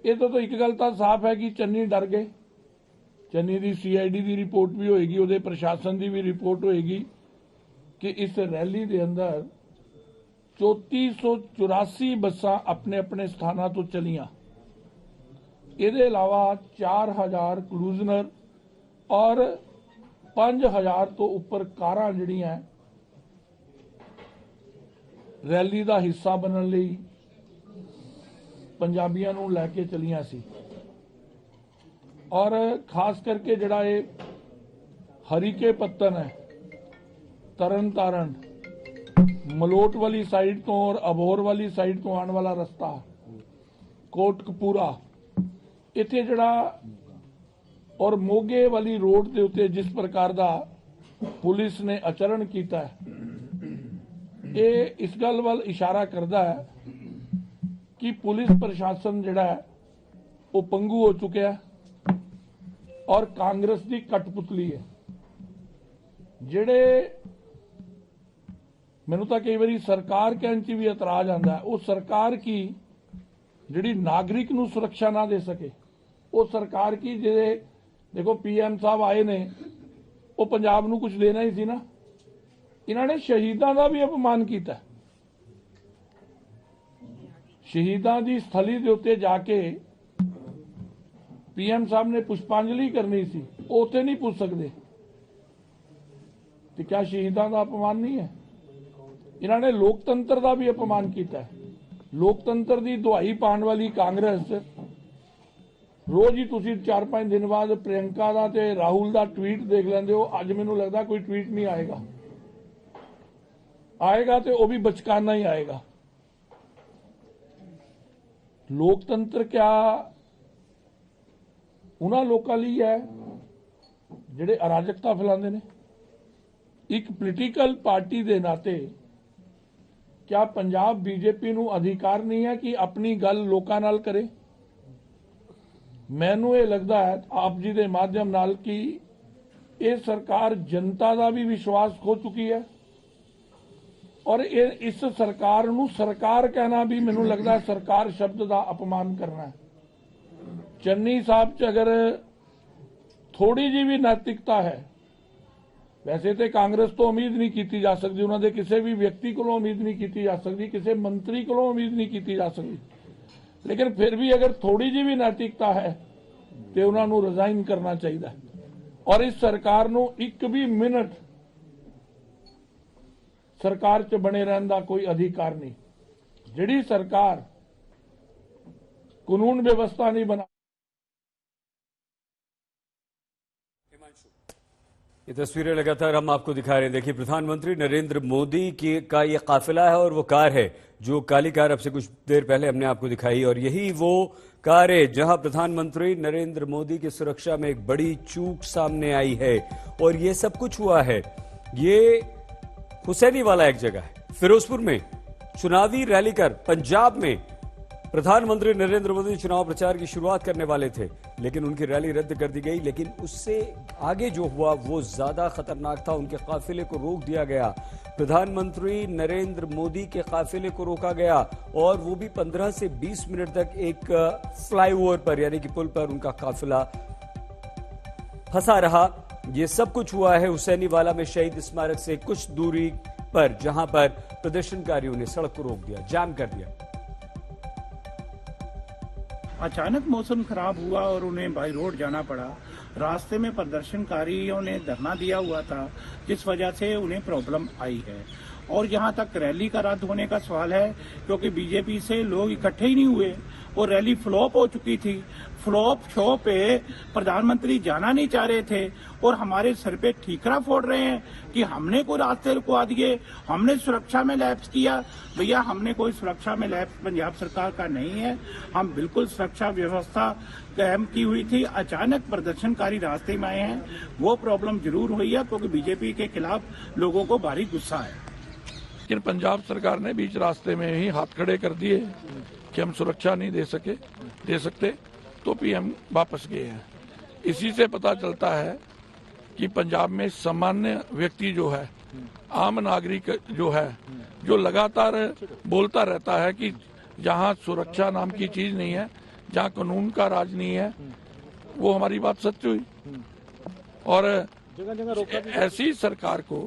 ਇਹ ਤਾਂ ਇੱਕ ਗੱਲ ਤਾਂ ਸਾਫ਼ ਹੈ ਕਿ ਚੰਨੀ ਡਰ ਗਏ। ਚੰਨੀ ਦੀ CID ਦੀ ਰਿਪੋਰਟ ਵੀ ਹੋਏਗੀ, ਉਹਦੇ ਪ੍ਰਸ਼ਾਸਨ ਦੀ ਵੀ ਰਿਪੋਰਟ ਹੋਏਗੀ कि इस रैली के अंदर 3484 बसा अपने अपने स्थानों तो चलियां। इसके अलावा 4000 क्रूजनर और 5000 तो उपर कारां जिहड़ियां रैली का हिस्सा बनने लई पंजाबियों नूं लैके चलियां सी। और खास करके जिहड़ा ये हरीके पत्तन है, तरन तारण, मलोट वाली साइड तो और अबोर वाली साइड तो आने वाला रास्ता, कोटकपूरा इत्थे जड़ा और मोगे वाली रोड के उत्ते जिस प्रकार का पुलिस ने आचरण किया है, ये इस गल वाल इशारा करता है कि पुलिस प्रशासन जड़ा है वो पंगू हो चुका है और कांग्रेस की कठपुतली है। जिहड़े मैनू तो कई बार सरकार कहने से भी एतराज आता है, वो सरकार की जिहड़ी नागरिक नूं सुरक्षा ना दे सके, वो सरकार की जिहड़े देखो PM साहब आए ने वो पंजाब नूं कुछ देना ही सी ना, इन्होंने शहीदों का भी अपमान किया। शहीदों की स्थली के उत्ते जाके PM साहब ने पुष्पांजलि करनी सी, वो उत्थे नहीं पुछ सकते, तो क्या शहीदों का अपमान नहीं है? इन्होंने लोकतंत्र का भी अपमान किया है। लोकतंत्र की दुहाई पाने वाली कांग्रेस रोज ही तुसी 4-5 दिन बाद प्रियंका का ते राहुल का ट्वीट देख लेंदे हो। अज मैनूं लगता कोई ट्वीट नहीं आएगा, आएगा तो वह भी बचकाना ही आएगा। लोकतंत्र क्या उन्हां लोकां लई है जिहड़े अराजकता फैलाते हैं? एक पोलीटिकल पार्टी के नाते क्या पंजाब बीजेपी नूं अधिकार नहीं है कि अपनी गल लोकां नाल करे? मैनूं ये लगता है आप जी के माध्यम नाल कि ये सरकार जनता का भी विश्वास खो चुकी है और इस सरकार नूं सरकार कहना भी मैनूं लगता है सरकार शब्द का अपमान करना है। चन्नी साहब च अगर थोड़ी जी भी नैतिकता है, वैसे तो कांग्रेस तो उम्मीद नहीं की जा सकती, उन्होंने किसी भी व्यक्ति को उम्मीद नहीं की जा सकती, किसी मंत्री को उम्मीद नहीं की जा सकती, लेकिन फिर भी अगर थोड़ी जी भी नैतिकता है तो उन्होंने रिजाइन करना चाहिए। और इस सरकार नूं एक भी मिनट सरकार च बने रहने का कोई अधिकार नहीं। जिहड़ी सरकार कानून व्यवस्था नहीं बना, ये तस्वीरें लगातार हम आपको दिखा रहे हैं। देखिए, प्रधानमंत्री नरेंद्र मोदी का ये काफिला है और वो कार है जो काली कार अब से कुछ देर पहले हमने आपको दिखाई, और यही वो कार है जहां प्रधानमंत्री नरेंद्र मोदी की सुरक्षा में एक बड़ी चूक सामने आई है। और ये सब कुछ हुआ है, ये हुसैनी वाला एक जगह है, फिरोजपुर में चुनावी रैली कर पंजाब में प्रधानमंत्री नरेंद्र मोदी चुनाव प्रचार की शुरुआत करने वाले थे, लेकिन उनकी रैली रद्द कर दी गई। लेकिन उससे आगे जो हुआ वो ज्यादा खतरनाक था। उनके काफिले को रोक दिया गया। प्रधानमंत्री नरेंद्र मोदी के काफिले को रोका गया और वो भी 15 से 20 मिनट तक एक फ्लाईओवर पर यानी कि पुल पर उनका काफिला फंसा रहा। ये सब कुछ हुआ है हुसैनीवाला में शहीद स्मारक से कुछ दूरी पर, जहां पर प्रदर्शनकारियों ने सड़क को रोक दिया, जाम कर दिया। अचानक मौसम खराब हुआ और उन्हें बाई रोड जाना पड़ा। रास्ते में प्रदर्शनकारियों ने धरना दिया हुआ था, जिस वजह से उन्हें प्रॉब्लम आई है। और जहां तक रैली का रद्द होने का सवाल है, क्योंकि बीजेपी से लोग इकट्ठे ही नहीं हुए और रैली फ्लॉप हो चुकी थी। फ्लॉप शो पे प्रधानमंत्री जाना नहीं चाह रहे थे और हमारे सर पे ठीकरा फोड़ रहे हैं कि हमने कोई रास्ते रुकवा दिए, हमने सुरक्षा में लैप्स किया। भैया, हमने कोई सुरक्षा में लैप्स पंजाब सरकार का नहीं है। हम बिल्कुल सुरक्षा व्यवस्था कायम की हुई थी। अचानक प्रदर्शनकारी रास्ते में आए हैं, वो प्रॉब्लम जरूर हुई है, क्योंकि बीजेपी के खिलाफ लोगों को भारी गुस्सा है। लेकिन पंजाब सरकार ने बीच रास्ते में ही हाथ खड़े कर दिए कि हम सुरक्षा नहीं दे सकते, तो पीएम वापस गए हैं। इसी से पता चलता है कि पंजाब में सामान्य व्यक्ति जो है, आम नागरिक जो है, जो लगातार बोलता रहता है कि जहां सुरक्षा नाम की चीज नहीं है, जहां कानून का राज नहीं है, वो हमारी बात सच हुई। और ऐसी सरकार को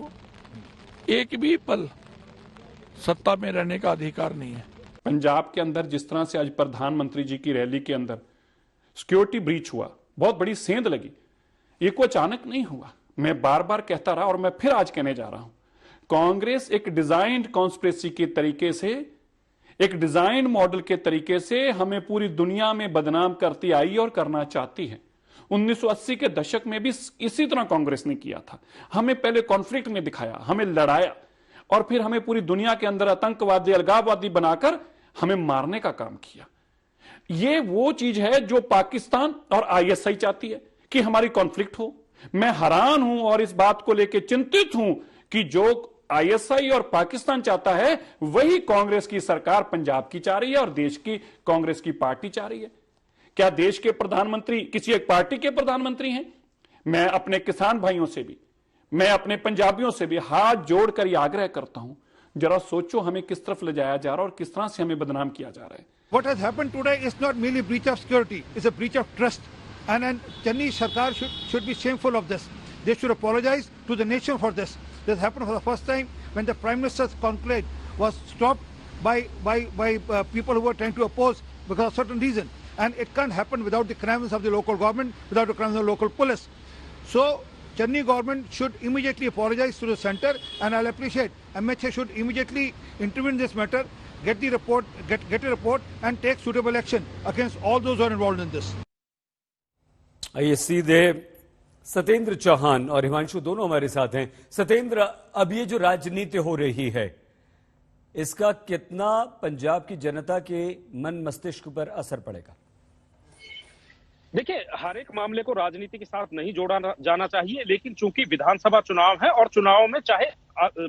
एक भी पल सत्ता में रहने का अधिकार नहीं है। पंजाब के अंदर जिस तरह से आज प्रधानमंत्री जी की रैली के अंदर सिक्योरिटी ब्रीच हुआ, बहुत बड़ी सेंध लगी। ये कोई अचानक नहीं हुआ। मैं बार बार कहता रहा और मैं फिर आज कहने जा रहा हूं, कांग्रेस एक डिजाइंड कॉन्स्पिरेसी के तरीके से, एक डिजाइन मॉडल के तरीके से हमें पूरी दुनिया में बदनाम करती आई और करना चाहती है। 1980 के दशक में भी इसी तरह कांग्रेस ने किया था। हमें पहले कॉन्फ्लिक्ट में दिखाया, हमें लड़ाया और फिर हमें पूरी दुनिया के अंदर आतंकवादी, अलगाववादी बनाकर हमें मारने का काम किया। ये वो चीज है जो पाकिस्तान और आईएसआई चाहती है कि हमारी कॉन्फ्लिक्ट हो। मैं हैरान हूं और इस बात को लेकर चिंतित हूं कि जो आईएसआई और पाकिस्तान चाहता है वही कांग्रेस की सरकार पंजाब की चाह रही है और देश की कांग्रेस की पार्टी चाह रही है। क्या देश के प्रधानमंत्री किसी एक पार्टी के प्रधानमंत्री हैं? मैं अपने किसान भाइयों से भी, मैं अपने पंजाबियों से भी हाथ जोड़कर यह आग्रह करता हूं, जरा सोचो हमें किस तरफ ले जाया जा रहा है और किस तरह से हमें बदनाम किया जा रहा है। What has happened today is not merely breach of security, it's a breach of trust. And Channi Sarkar should be shameful of this. They should apologize to the nation for this. This happened for the first time when the Prime Minister's conclave was stopped by people who were trying to oppose because of certain reason. And it can't happen without the connivance of the local government, without the connivance of the local police. So Channi government should immediately apologize to the centre, and I'll appreciate MHA should immediately intervene in this matter, get a report and take suitable action against all those who are involved in this. आइए सीधे सत्येंद्र चौहान और हिमांशु दोनों हमारे साथ हैं। सत्येंद्र, अब ये जो राजनीति हो रही है, इसका कितना पंजाब की जनता के मन मस्तिष्क पर असर पड़ेगा? देखिए, हर एक मामले को राजनीति के साथ नहीं जोड़ा जाना चाहिए, लेकिन चूंकि विधानसभा चुनाव है और चुनाव में चाहे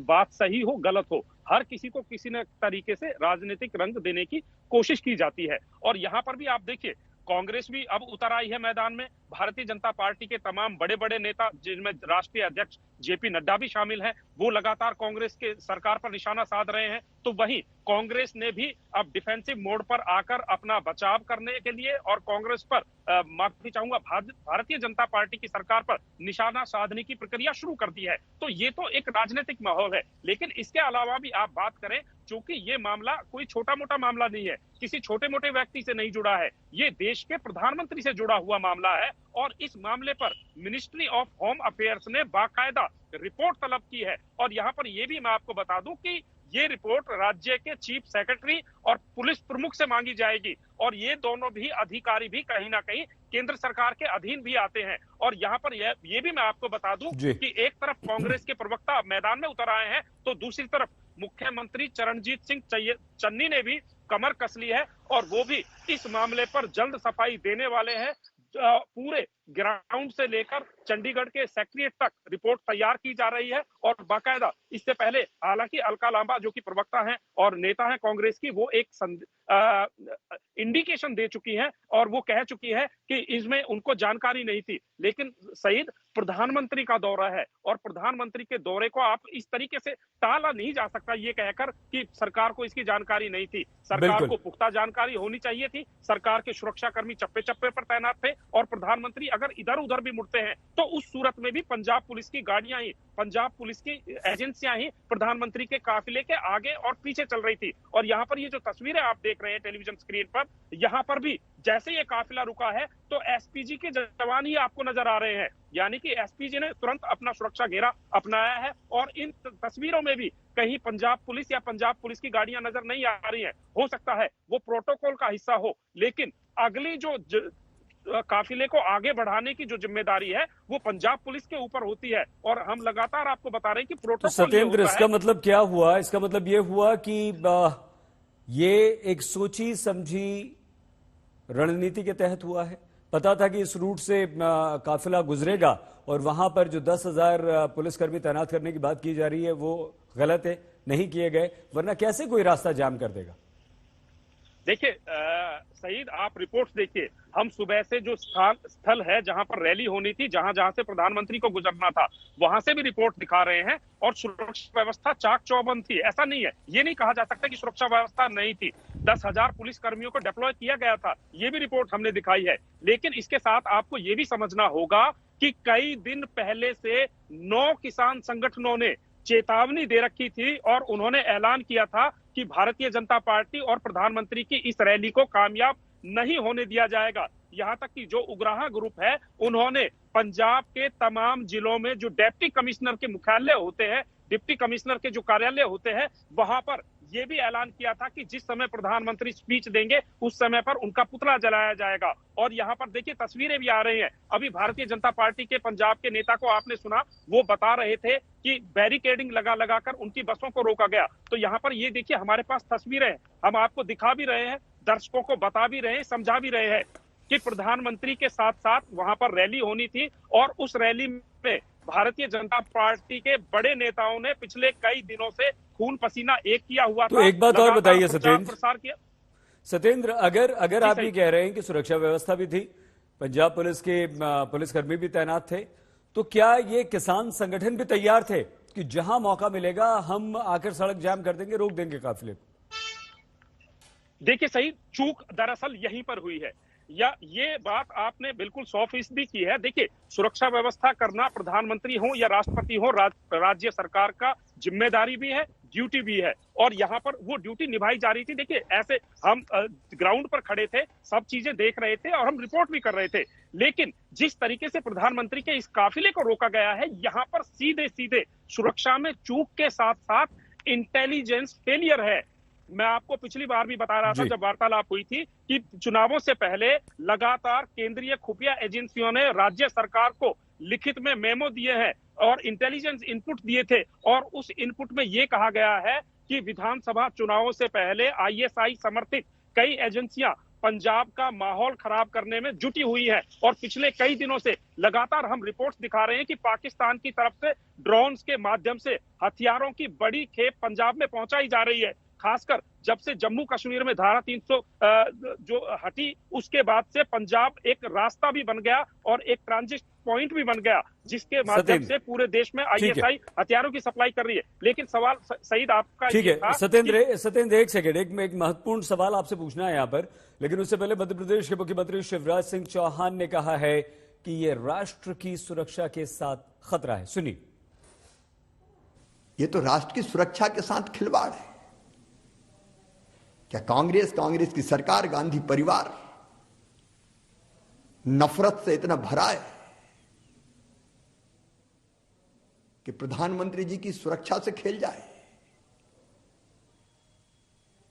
बात सही हो गलत हो, हर किसी को किसी न तरीके से राजनीतिक रंग देने की कोशिश की जाती है। और यहाँ पर भी आप देखिए, कांग्रेस भी अब उतर आई है मैदान में। भारतीय जनता पार्टी के तमाम बड़े बड़े नेता, जिनमें राष्ट्रीय अध्यक्ष जेपी नड्डा भी शामिल हैं, वो लगातार कांग्रेस के सरकार पर निशाना साध रहे हैं। तो वहीं कांग्रेस ने भी अब डिफेंसिव मोड पर आकर अपना बचाव करने के लिए और कांग्रेस पर माफी चाहूंगा, भारतीय जनता पार्टी की सरकार पर निशाना साधने की प्रक्रिया शुरू कर दी है। तो ये तो एक राजनीतिक माहौल है, लेकिन इसके अलावा भी आप बात करें, चूंकि ये मामला कोई छोटा मोटा मामला नहीं है, किसी छोटे मोटे व्यक्ति से नहीं जुड़ा है, ये देश के प्रधानमंत्री से जुड़ा हुआ मामला है। और इस मामले पर मिनिस्ट्री ऑफ होम अफेयर्स ने बाकायदा रिपोर्ट तलब की है। और यहाँ पर यह भी मैं आपको बता दूं कि ये रिपोर्ट राज्य के चीफ सेक्रेटरी और पुलिस प्रमुख से मांगी जाएगी। और ये दोनों भी अधिकारी भी कहीं ना कहीं केंद्र सरकार के अधीन भी आते हैं। और यहाँ पर ये भी मैं आपको बता दूं कि एक तरफ कांग्रेस के प्रवक्ता मैदान में उतर आए हैं, तो दूसरी तरफ मुख्यमंत्री चरणजीत सिंह चन्नी ने भी कमर कस ली है और वो भी इस मामले पर जल्द सफाई देने वाले हैं। पूरे ग्राउंड से लेकर चंडीगढ़ के सेक्रेटरीट तक रिपोर्ट तैयार की जा रही है और बाकायदा इससे पहले हालांकि अलका लांबा जो कि प्रवक्ता हैं और नेता हैं कांग्रेस की, वो एक इंडिकेशन दे चुकी हैं और वो कह चुकी है कि इसमें उनको जानकारी नहीं थी। लेकिन सईद, प्रधानमंत्री का दौरा है और प्रधानमंत्री के दौरे को आप इस तरीके से टाला नहीं जा सकता ये कहकर कि सरकार को इसकी जानकारी नहीं थी। सरकार को पुख्ता जानकारी होनी चाहिए थी। सरकार के सुरक्षाकर्मी चप्पे चप्पे पर तैनात थे और प्रधानमंत्री अगर इधर उधर भी मुड़ते हैं तो उस सूरत में भी पंजाब पुलिस की गाड़ियां ही, पंजाब पुलिस की एजेंसियां ही प्रधानमंत्री के काफिले के आगे और पीछे चल रही थी। और यहाँ पर ये जो तस्वीरें आप देख रहे हैं टेलीविजन स्क्रीन पर, यहाँ पर भी जैसे ये काफिला रुका है तो एसपीजी के जवान ही आपको नजर आ रहे हैं, यानी कि एसपीजी ने तुरंत अपना सुरक्षा घेरा अपनाया है। और इन तस्वीरों में भी कहीं पंजाब पुलिस या पंजाब पुलिस की गाड़ियां नजर नहीं आ रही हैं। हो सकता है वो प्रोटोकॉल का हिस्सा हो, लेकिन अगली जो काफिले को आगे बढ़ाने की जो जिम्मेदारी है वो पंजाब पुलिस के ऊपर होती है। और हम लगातार आपको बता रहे हैं कि प्रोटोकॉल सत्येंद्र, इसका मतलब क्या हुआ? इसका मतलब ये हुआ कि ये एक सोची समझी रणनीति के तहत हुआ है। पता था कि इस रूट से काफिला गुजरेगा और वहां पर जो 10,000 पुलिसकर्मी तैनात करने की बात की जा रही है वो गलत है, नहीं किए गए, वरना कैसे कोई रास्ता जाम कर देगा? देखिए सईद, आप रिपोर्ट्स देखिए। हम सुबह से जो स्थल है जहां पर रैली होनी थी, जहां जहां से प्रधानमंत्री को गुजरना था, वहां से भी रिपोर्ट दिखा रहे हैं और सुरक्षा व्यवस्था चाक चौबंद थी। ऐसा नहीं है, ये नहीं कहा जा सकता कि सुरक्षा व्यवस्था नहीं थी। 10,000 पुलिस कर्मियों को डिप्लॉय किया गया था, ये भी रिपोर्ट हमने दिखाई है। लेकिन इसके साथ आपको ये भी समझना होगा कि कई दिन पहले से 9 किसान संगठनों ने चेतावनी दे रखी थी और उन्होंने ऐलान किया था कि भारतीय जनता पार्टी और प्रधानमंत्री की इस रैली को कामयाब नहीं होने दिया जाएगा। यहां तक कि जो उग्राहा ग्रुप है, उन्होंने पंजाब के तमाम जिलों में जो डिप्टी कमिश्नर के मुख्यालय होते हैं, डिप्टी कमिश्नर के जो कार्यालय होते हैं, वहां पर यह भी ऐलान किया था कि जिस समय प्रधानमंत्री स्पीच देंगे उस समय पर उनका पुतला जलाया जाएगा। और यहाँ पर देखिए तस्वीरें भी आ रही हैं। अभी भारतीय जनता पार्टी के पंजाब के नेता को आपने सुना, वो बता रहे थे कि बैरिकेडिंग लगा लगाकर उनकी बसों को रोका गया। तो यहाँ पर ये देखिए हमारे पास तस्वीरें हैं, हम आपको दिखा भी रहे हैं, दर्शकों को बता भी रहे हैं, समझा भी रहे हैं कि प्रधानमंत्री के साथ साथ वहां पर रैली होनी थी और उस रैली में भारतीय जनता पार्टी के बड़े नेताओं ने पिछले कई दिनों से खून पसीना एक किया हुआ था। तो एक बात और बताइए सत्येंद्र, अगर आप ये कह रहे हैं कि सुरक्षा व्यवस्था भी थी, पंजाब पुलिस के पुलिसकर्मी भी तैनात थे, तो क्या ये किसान संगठन भी तैयार थे कि जहां मौका मिलेगा हम आकर सड़क जाम कर देंगे, रोक देंगे काफिले को? देखिए सही, चूक दरअसल यहीं पर हुई है, या ये बात आपने बिल्कुल 100% की है। देखिए, सुरक्षा व्यवस्था करना प्रधानमंत्री हो या राष्ट्रपति हो, राज्य सरकार का जिम्मेदारी भी है, ड्यूटी भी है, और यहाँ पर वो ड्यूटी निभाई जा रही थी। देखिए, ऐसे हम ग्राउंड पर खड़े थे, सब चीजें देख रहे थे और हम रिपोर्ट भी कर रहे थे, लेकिन जिस तरीके से प्रधानमंत्री के इस काफिले को रोका गया है, यहाँ पर सीधे सीधे सुरक्षा में चूक के साथ साथ इंटेलिजेंस फेलियर है। मैं आपको पिछली बार भी बता रहा था जब वार्तालाप हुई थी कि चुनावों से पहले लगातार केंद्रीय खुफिया एजेंसियों ने राज्य सरकार को लिखित में मेमो दिए हैं और इंटेलिजेंस इनपुट दिए थे, और उस इनपुट में यह कहा गया है कि विधानसभा चुनावों से पहले आईएसआई समर्थित कई एजेंसियां पंजाब का माहौल खराब करने में जुटी हुई है। और पिछले कई दिनों से लगातार हम रिपोर्ट्स दिखा रहे हैं कि पाकिस्तान की तरफ से ड्रोन्स के माध्यम से हथियारों की बड़ी खेप पंजाब में पहुंचाई जा रही है। खासकर जब से जम्मू कश्मीर में धारा 300 जो हटी, उसके बाद से पंजाब एक रास्ता भी बन गया और एक ट्रांजिट पॉइंट भी बन गया, जिसके माध्यम से पूरे देश में आईएसआई हथियारों की सप्लाई कर रही है। लेकिन सवाल सईद आपका ठीक है सत्येंद्र, एक सेकंड, एक महत्वपूर्ण सवाल आपसे पूछना है यहाँ पर, लेकिन उससे पहले मध्य प्रदेश के मुख्यमंत्री शिवराज सिंह चौहान ने कहा है कि ये राष्ट्र की सुरक्षा के साथ खतरा है। सुनिए। ये तो राष्ट्र की सुरक्षा के साथ खिलवाड़ है। क्या कांग्रेस की सरकार, गांधी परिवार नफरत से इतना भरा है कि प्रधानमंत्री जी की सुरक्षा से खेल जाए?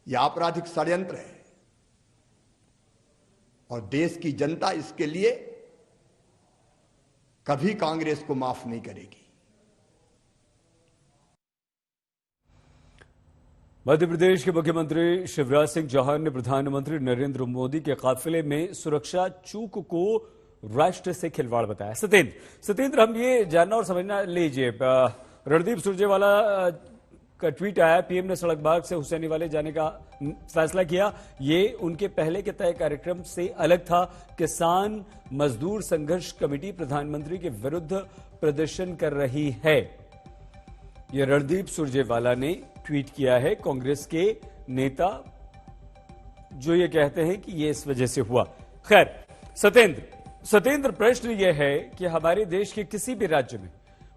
यह आपराधिक षड्यंत्र है और देश की जनता इसके लिए कभी कांग्रेस को माफ नहीं करेगी। मध्य प्रदेश के मुख्यमंत्री शिवराज सिंह चौहान ने प्रधानमंत्री नरेंद्र मोदी के काफिले में सुरक्षा चूक को राष्ट्र से खिलवाड़ बताया। सत्येंद्र, हम ये जानना और समझना लीजिए, रणदीप सुरजेवाला का ट्वीट आया, पीएम ने सड़क मार्ग से हुसैनी वाले जाने का फैसला किया। ये उनके पहले के तय कार्यक्रम से अलग था। किसान मजदूर संघर्ष कमेटी प्रधानमंत्री के विरुद्ध प्रदर्शन कर रही है। ये रणदीप सुरजेवाला ने ट्वीट किया है, कांग्रेस के नेता जो ये कहते हैं कि ये इस वजह से हुआ। खैर सत्येंद्र, प्रश्न ये है कि हमारे देश के किसी भी राज्य में,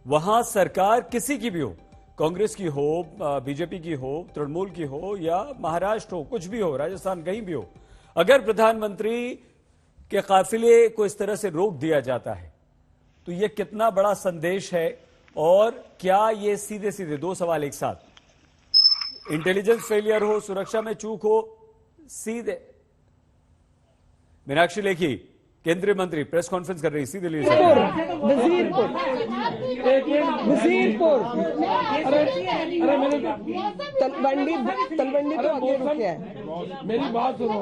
वहां सरकार किसी की भी हो, कांग्रेस की हो, बीजेपी की हो, तृणमूल की हो या महाराष्ट्र हो, कुछ भी हो, राजस्थान कहीं भी हो, अगर प्रधानमंत्री के काफिले को इस तरह से रोक दिया जाता है तो यह कितना बड़ा संदेश है? और क्या ये सीधे सीधे दो सवाल एक साथ, इंटेलिजेंस फेलियर हो, सुरक्षा में चूक हो, सीधे मीनाक्षी लेखी केंद्रीय मंत्री प्रेस कॉन्फ्रेंस कर रही, सीधे लिए वजीरपुर तलवंडी तो आगे रुके है। मेरी बात सुनो,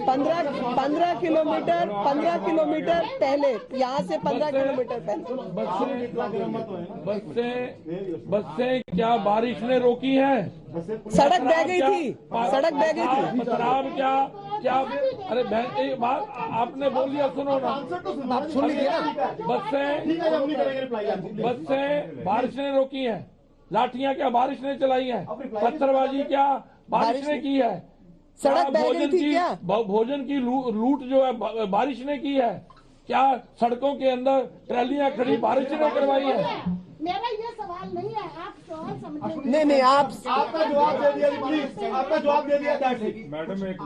15 किलोमीटर पहले, यहाँ से 15 किलोमीटर पहले बस से क्या बारिश ने रोकी है? सड़क बह गई थी। शराब क्या अरे बहन, बात आपने बोल दिया, सुनो ना, आप सुन लीजिए ना। बस से बारिश ने रोकी है, लाठियां क्या बारिश ने चलाई है, पत्थरबाजी क्या बारिश ने की है, सड़क बह गई थी क्या? भोजन की लूट जो है बारिश ने की है क्या? सड़कों के अंदर ट्रैलियां खड़ी बारिश ने करवाई है? मेरा ये सवाल नहीं है, आप सवाल समझे नहीं, आपका जवाब दे दिया प्लीज, आपका जवाब दे दिया। मैडम एक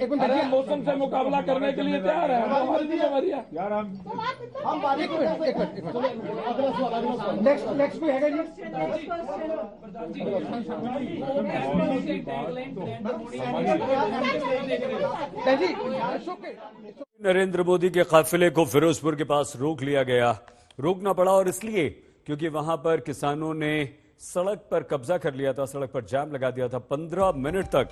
मिनट, अरे मौसम से मुकाबला करने के लिए तैयार है, हमारी जिम्मेदारी है यार। हम नेक्स्ट पे है जी। नरेंद्र मोदी के काफिले को फिरोजपुर के पास रोक लिया गया। रोकना पड़ा और इसलिए क्योंकि वहां पर किसानों ने सड़क पर कब्जा कर लिया था, सड़क पर जाम लगा दिया था। 15 मिनट तक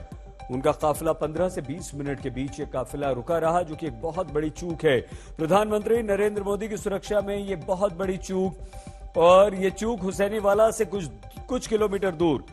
उनका काफिला, 15 से 20 मिनट के बीच ये काफिला रुका रहा, जो कि एक बहुत बड़ी चूक है प्रधानमंत्री नरेंद्र मोदी की सुरक्षा में। ये बहुत बड़ी चूक, और ये चूक हुसैनी वाला से कुछ किलोमीटर दूर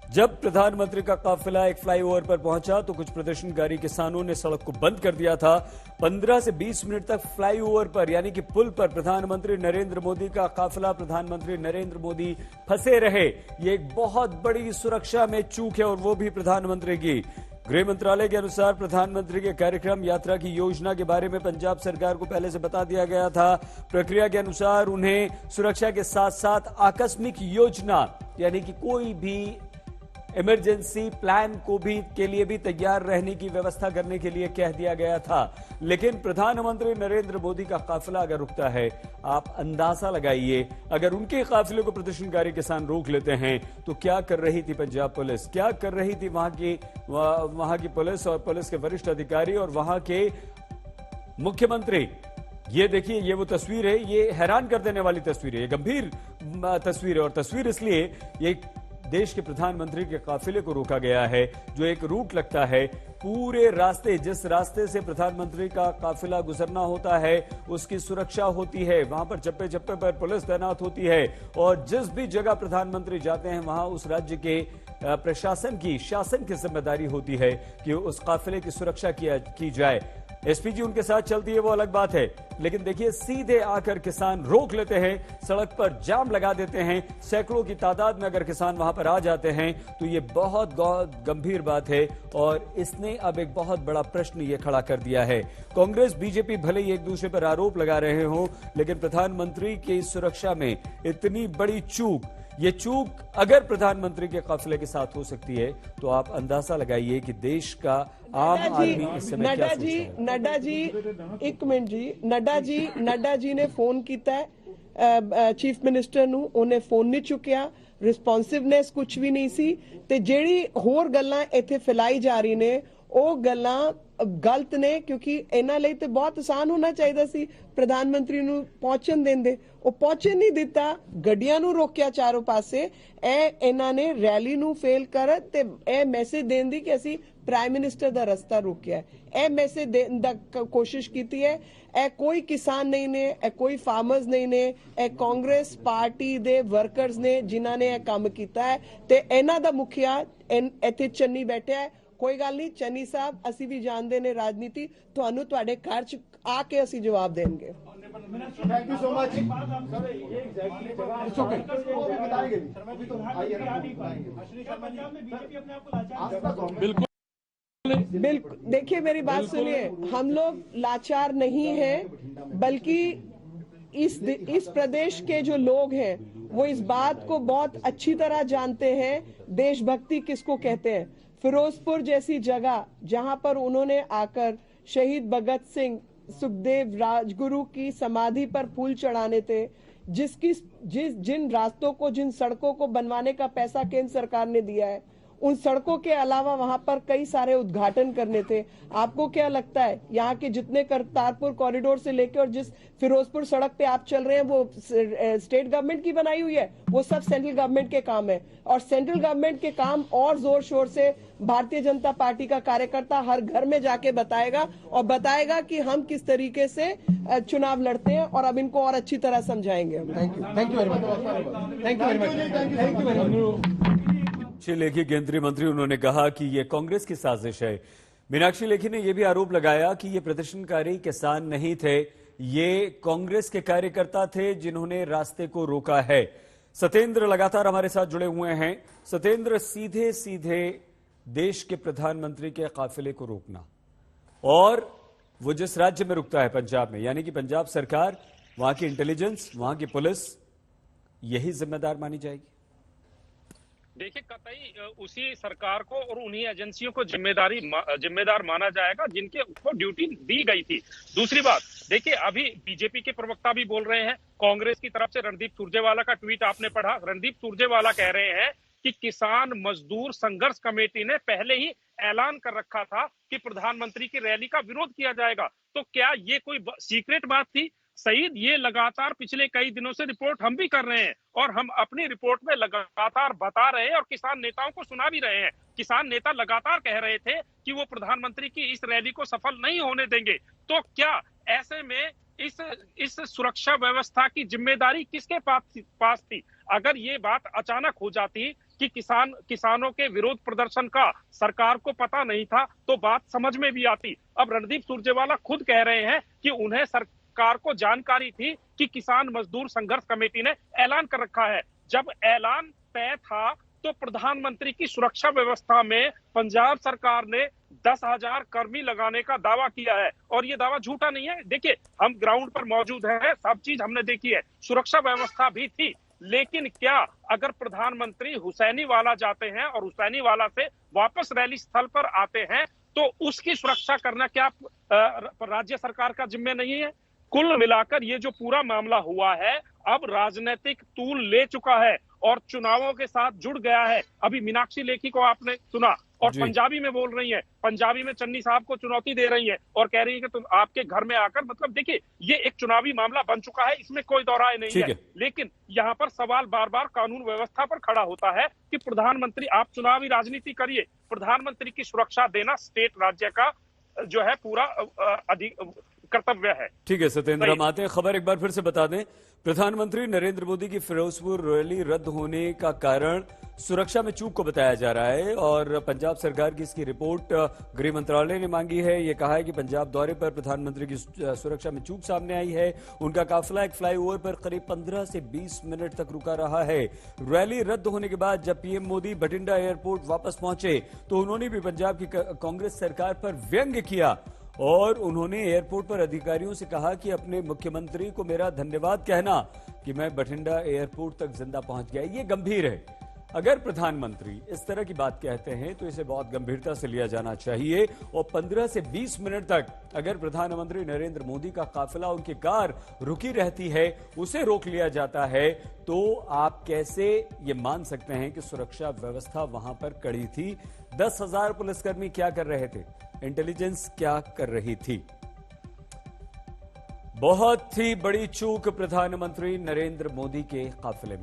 जब प्रधानमंत्री का काफिला एक फ्लाईओवर पर पहुंचा तो कुछ प्रदर्शनकारी किसानों ने सड़क को बंद कर दिया था। 15 से 20 मिनट तक फ्लाईओवर पर यानी कि पुल पर प्रधानमंत्री नरेंद्र मोदी का काफिला, प्रधानमंत्री नरेंद्र मोदी फंसे रहे। ये एक बहुत बड़ी सुरक्षा में चूक है, और वो भी प्रधानमंत्री की। गृह मंत्रालय के अनुसार प्रधानमंत्री के कार्यक्रम यात्रा की योजना के बारे में पंजाब सरकार को पहले से बता दिया गया था। प्रक्रिया के अनुसार उन्हें सुरक्षा के साथ साथ आकस्मिक योजना यानी कि कोई भी इमरजेंसी प्लान के लिए भी तैयार रहने की व्यवस्था करने के लिए कह दिया गया था। लेकिन प्रधानमंत्री नरेंद्र मोदी का काफिला अगर रुकता है, आप अंदाजा लगाइए, अगर उनके काफिले को प्रदर्शनकारी किसान रोक लेते हैं तो क्या कर रही थी पंजाब पुलिस, क्या कर रही थी वहां की पुलिस और पुलिस के वरिष्ठ अधिकारी और वहां के मुख्यमंत्री। ये देखिए, ये वो तस्वीर है, ये हैरान कर देने वाली तस्वीर है, ये गंभीर तस्वीर है। और तस्वीर इसलिए, ये देश के प्रधानमंत्री के काफिले को रोका गया है, जो एक रूट लगता है। पूरे रास्ते, जिस रास्ते से प्रधानमंत्री का काफिला गुजरना होता है, उसकी सुरक्षा होती है। वहां पर चप्पे चप्पे पर पुलिस तैनात होती है, और जिस भी जगह प्रधानमंत्री जाते हैं वहां उस राज्य के प्रशासन की, शासन की जिम्मेदारी होती है कि उस काफिले की सुरक्षा की जाए। एसपीजी उनके साथ चलती है, वो अलग बात है। लेकिन देखिए, सीधे आकर किसान रोक लेते हैं, सड़क पर जाम लगा देते हैं। सैकड़ों की तादाद में अगर किसान वहां पर आ जाते हैं तो ये बहुत गंभीर बात है, और इसने अब एक बहुत बड़ा प्रश्न ये खड़ा कर दिया है। कांग्रेस बीजेपी भले ही एक दूसरे पर आरोप लगा रहे हों, लेकिन प्रधानमंत्री की सुरक्षा में इतनी बड़ी चूक, ये चूक अगर प्रधानमंत्री के काफिले के साथ हो सकती है तो आप अंदाजा लगाइए कि देश का आम आदमी इस समय क्या सोच रहा है। नड्डा जी एक मिनट जी, नड्डा जी ने फोन किया है चीफ मिनिस्टर ਨੂੰ, ਉਹਨੇ ਫੋਨ ਨਹੀਂ ਚੁੱਕਿਆ, ਰਿਸਪੌਂਸਿਵਨੈਸ ਕੁਝ ਵੀ ਨਹੀਂ ਸੀ। ਤੇ ਜਿਹੜੀ ਹੋਰ ਗੱਲਾਂ ਇੱਥੇ ਫੈਲਾਈ ਜਾ ਰਹੀ ਨੇ ਉਹ ਗੱਲਾਂ ਗਲਤ ਨੇ, ਕਿਉਂਕਿ ਇਹਨਾਂ ਲਈ ਤੇ ਬਹੁਤ ਆਸਾਨ ਹੋਣਾ ਚਾਹੀਦਾ ਸੀ ਪ੍ਰਧਾਨ ਮੰਤਰੀ ਨੂੰ ਪਹੁੰਚਣ ਦਿੰਦੇ, ਉਹ ਪਹੁੰਚਣ ਨਹੀਂ ਦਿੱਤਾ, ਗੱਡੀਆਂ ਨੂੰ ਰੋਕਿਆ ਚਾਰੋਂ ਪਾਸੇ। ਇਹਨਾਂ ਨੇ ਰੈਲੀ ਨੂੰ ਫੇਲ ਕਰ ਤੇ ਇਹ ਮੈਸੇਜ ਦੇਣ ਦੀ ਕਿ ਅਸੀਂ ਪ੍ਰਾਈਮ ਮਿਨਿਸਟਰ ਦਾ ਰਸਤਾ ਰੋਕਿਆ, ਇਹ ਮੈਸੇਜ ਦੇਣ ਦਾ ਕੋਸ਼ਿਸ਼ ਕੀਤੀ ਹੈ। ਇਹ ਕੋਈ ਕਿਸਾਨ ਨਹੀਂ ਨੇ, ਇਹ ਕੋਈ ਫਾਰਮਰਸ ਨਹੀਂ ਨੇ, ਇਹ ਕਾਂਗਰਸ ਪਾਰਟੀ ਦੇ ਵਰਕਰਸ ਨੇ ਜਿਨ੍ਹਾਂ ਨੇ ਇਹ ਕੰਮ ਕੀਤਾ ਹੈ ਤੇ ਇਹਨਾਂ ਦਾ ਮੁਖੀਆ ਇੱਥੇ ਚੰਨੀ ਬੈਠਿਆ ਹੈ। ਕੋਈ ਗੱਲ ਨਹੀਂ ਚੰਨੀ ਸਾਹਿਬ, ਅਸੀਂ ਵੀ ਜਾਣਦੇ ਨੇ ਰਾਜਨੀਤੀ, ਤੁਹਾਨੂੰ ਤੁਹਾਡੇ ਘਰ ਚ ਆ ਕੇ ਅਸੀਂ ਜਵਾਬ ਦੇਣਗੇ। Thank you so much. बिल्कुल, देखिए मेरी बात सुनिए, हम लोग लाचार नहीं हैं, बल्कि इस प्रदेश के जो लोग हैं वो इस बात को बहुत अच्छी तरह जानते हैं देशभक्ति किसको कहते हैं। फिरोजपुर जैसी जगह जहां पर उन्होंने आकर शहीद भगत सिंह, सुखदेव, राजगुरु की समाधि पर फूल चढ़ाने थे, जिन रास्तों को, जिन सड़कों को बनवाने का पैसा केंद्र सरकार ने दिया है, उन सड़कों के अलावा वहां पर कई सारे उद्घाटन करने थे। आपको क्या लगता है यहाँ के जितने करतारपुर कॉरिडोर से लेकर और जिस फिरोजपुर सड़क पे आप चल रहे हैं वो स्टेट गवर्नमेंट की बनाई हुई है? वो सब सेंट्रल गवर्नमेंट के काम है, और सेंट्रल गवर्नमेंट के काम और जोर शोर से भारतीय जनता पार्टी का कार्यकर्ता हर घर में जाके बताएगा और बताएगा कि हम किस तरीके से चुनाव लड़ते हैं, और अब इनको और अच्छी तरह समझाएंगे। Thank you very much. Thank you very much. Meenakshi Lekhi केंद्रीय मंत्री, उन्होंने कहा कि यह कांग्रेस की साजिश है। मीनाक्षी लेखी ने यह भी आरोप लगाया कि ये प्रदर्शनकारी किसान नहीं थे, ये कांग्रेस के कार्यकर्ता थे जिन्होंने रास्ते को रोका है। सत्येंद्र लगातार हमारे साथ जुड़े हुए हैं। सत्येंद्र, सीधे सीधे देश के प्रधानमंत्री के काफिले को रोकना, और वो जिस राज्य में रुकता है पंजाब में, यानी कि पंजाब सरकार, वहां की इंटेलिजेंस, वहां की पुलिस, यही जिम्मेदार मानी जाएगी? देखिए, कतई उसी सरकार को और उन्हीं एजेंसियों को जिम्मेदार माना जाएगा जिनके ऊपर ड्यूटी दी गई थी। दूसरी बात, देखिए अभी बीजेपी के प्रवक्ता भी बोल रहे हैं, कांग्रेस की तरफ से रणदीप सुरजेवाला का ट्वीट आपने पढ़ा। रणदीप सुरजेवाला कह रहे हैं कि किसान मजदूर संघर्ष कमेटी ने पहले ही ऐलान कर रखा था कि प्रधानमंत्री की रैली का विरोध किया जाएगा। तो क्या ये कोई सीक्रेट बात थी? सईद, ये लगातार पिछले कई दिनों से रिपोर्ट हम भी कर रहे हैं और हम अपनी रिपोर्ट में लगातार बता रहे हैं और किसान नेताओं को सुना भी रहे हैं। किसान नेता लगातार कह रहे थे कि वो प्रधानमंत्री की इस रैली को सफल नहीं होने देंगे। तो क्या ऐसे में इस सुरक्षा व्यवस्था की जिम्मेदारी किसके पास थी? अगर ये बात अचानक हो जाती कि किसानों के विरोध प्रदर्शन का सरकार को पता नहीं था तो बात समझ में भी आती। अब रणदीप सुरजेवाला खुद कह रहे हैं कि उन्हें सरकार को जानकारी थी कि किसान मजदूर संघर्ष कमेटी ने ऐलान कर रखा है। जब ऐलान तय था तो प्रधानमंत्री की सुरक्षा व्यवस्था में पंजाब सरकार ने 10,000 कर्मी लगाने का दावा किया है और ये दावा झूठा नहीं है। देखिए, हम ग्राउंड पर मौजूद हैं, सब चीज हमने देखी है, सुरक्षा व्यवस्था भी थी। लेकिन क्या अगर प्रधानमंत्री हुसैनी वाला जाते हैं और हुसैनी वाला से वापस रैली स्थल पर आते हैं तो उसकी सुरक्षा करना क्या राज्य सरकार का जिम्मे नहीं है? कुल मिलाकर ये जो पूरा मामला हुआ है अब राजनीतिक तूल ले चुका है और चुनावों के साथ जुड़ गया है। अभी मीनाक्षी लेखी को आपने सुना और पंजाबी में बोल रही है, पंजाबी में चन्नी साहब को चुनौती दे रही है और कह रही है कि तुम आपके घर में आकर, मतलब देखिए ये एक चुनावी मामला बन चुका है, इसमें कोई दौराय नहीं है। लेकिन यहाँ पर सवाल बार बार कानून व्यवस्था पर खड़ा होता है कि प्रधानमंत्री, आप चुनावी राजनीति करिए, प्रधानमंत्री की सुरक्षा देना स्टेट राज्य का जो है पूरा कर्तव्य है। ठीक है सत्येंद्र, हम आते हैं खबर एक बार फिर से बता दें। प्रधानमंत्री नरेंद्र मोदी की फिरोजपुर रैली रद्द होने का कारण सुरक्षा में चूक को बताया जा रहा है और पंजाब सरकार की इसकी रिपोर्ट गृह मंत्रालय ने मांगी है। ये कहा है कि पंजाब दौरे पर प्रधानमंत्री की सुरक्षा में चूक सामने आई है। उनका काफिला एक फ्लाईओवर पर करीब 15 से 20 मिनट तक रुका रहा है। रैली रद्द होने के बाद जब पीएम मोदी बठिंडा एयरपोर्ट वापस पहुंचे तो उन्होंने भी पंजाब की कांग्रेस सरकार पर व्यंग्य किया और उन्होंने एयरपोर्ट पर अधिकारियों से कहा कि अपने मुख्यमंत्री को मेरा धन्यवाद कहना कि मैं बठिंडा एयरपोर्ट तक जिंदा पहुंच गया। ये गंभीर है। अगर प्रधानमंत्री इस तरह की बात कहते हैं तो इसे बहुत गंभीरता से लिया जाना चाहिए और 15 से 20 मिनट तक अगर प्रधानमंत्री नरेंद्र मोदी का काफिला उनकी कार रुकी रहती है, उसे रोक लिया जाता है, तो आप कैसे ये मान सकते हैं कि सुरक्षा व्यवस्था वहां पर कड़ी थी? 10,000 पुलिसकर्मी क्या कर रहे थे? इंटेलिजेंस क्या कर रही थी? बहुत ही बड़ी चूक प्रधानमंत्री नरेंद्र मोदी के काफिले में।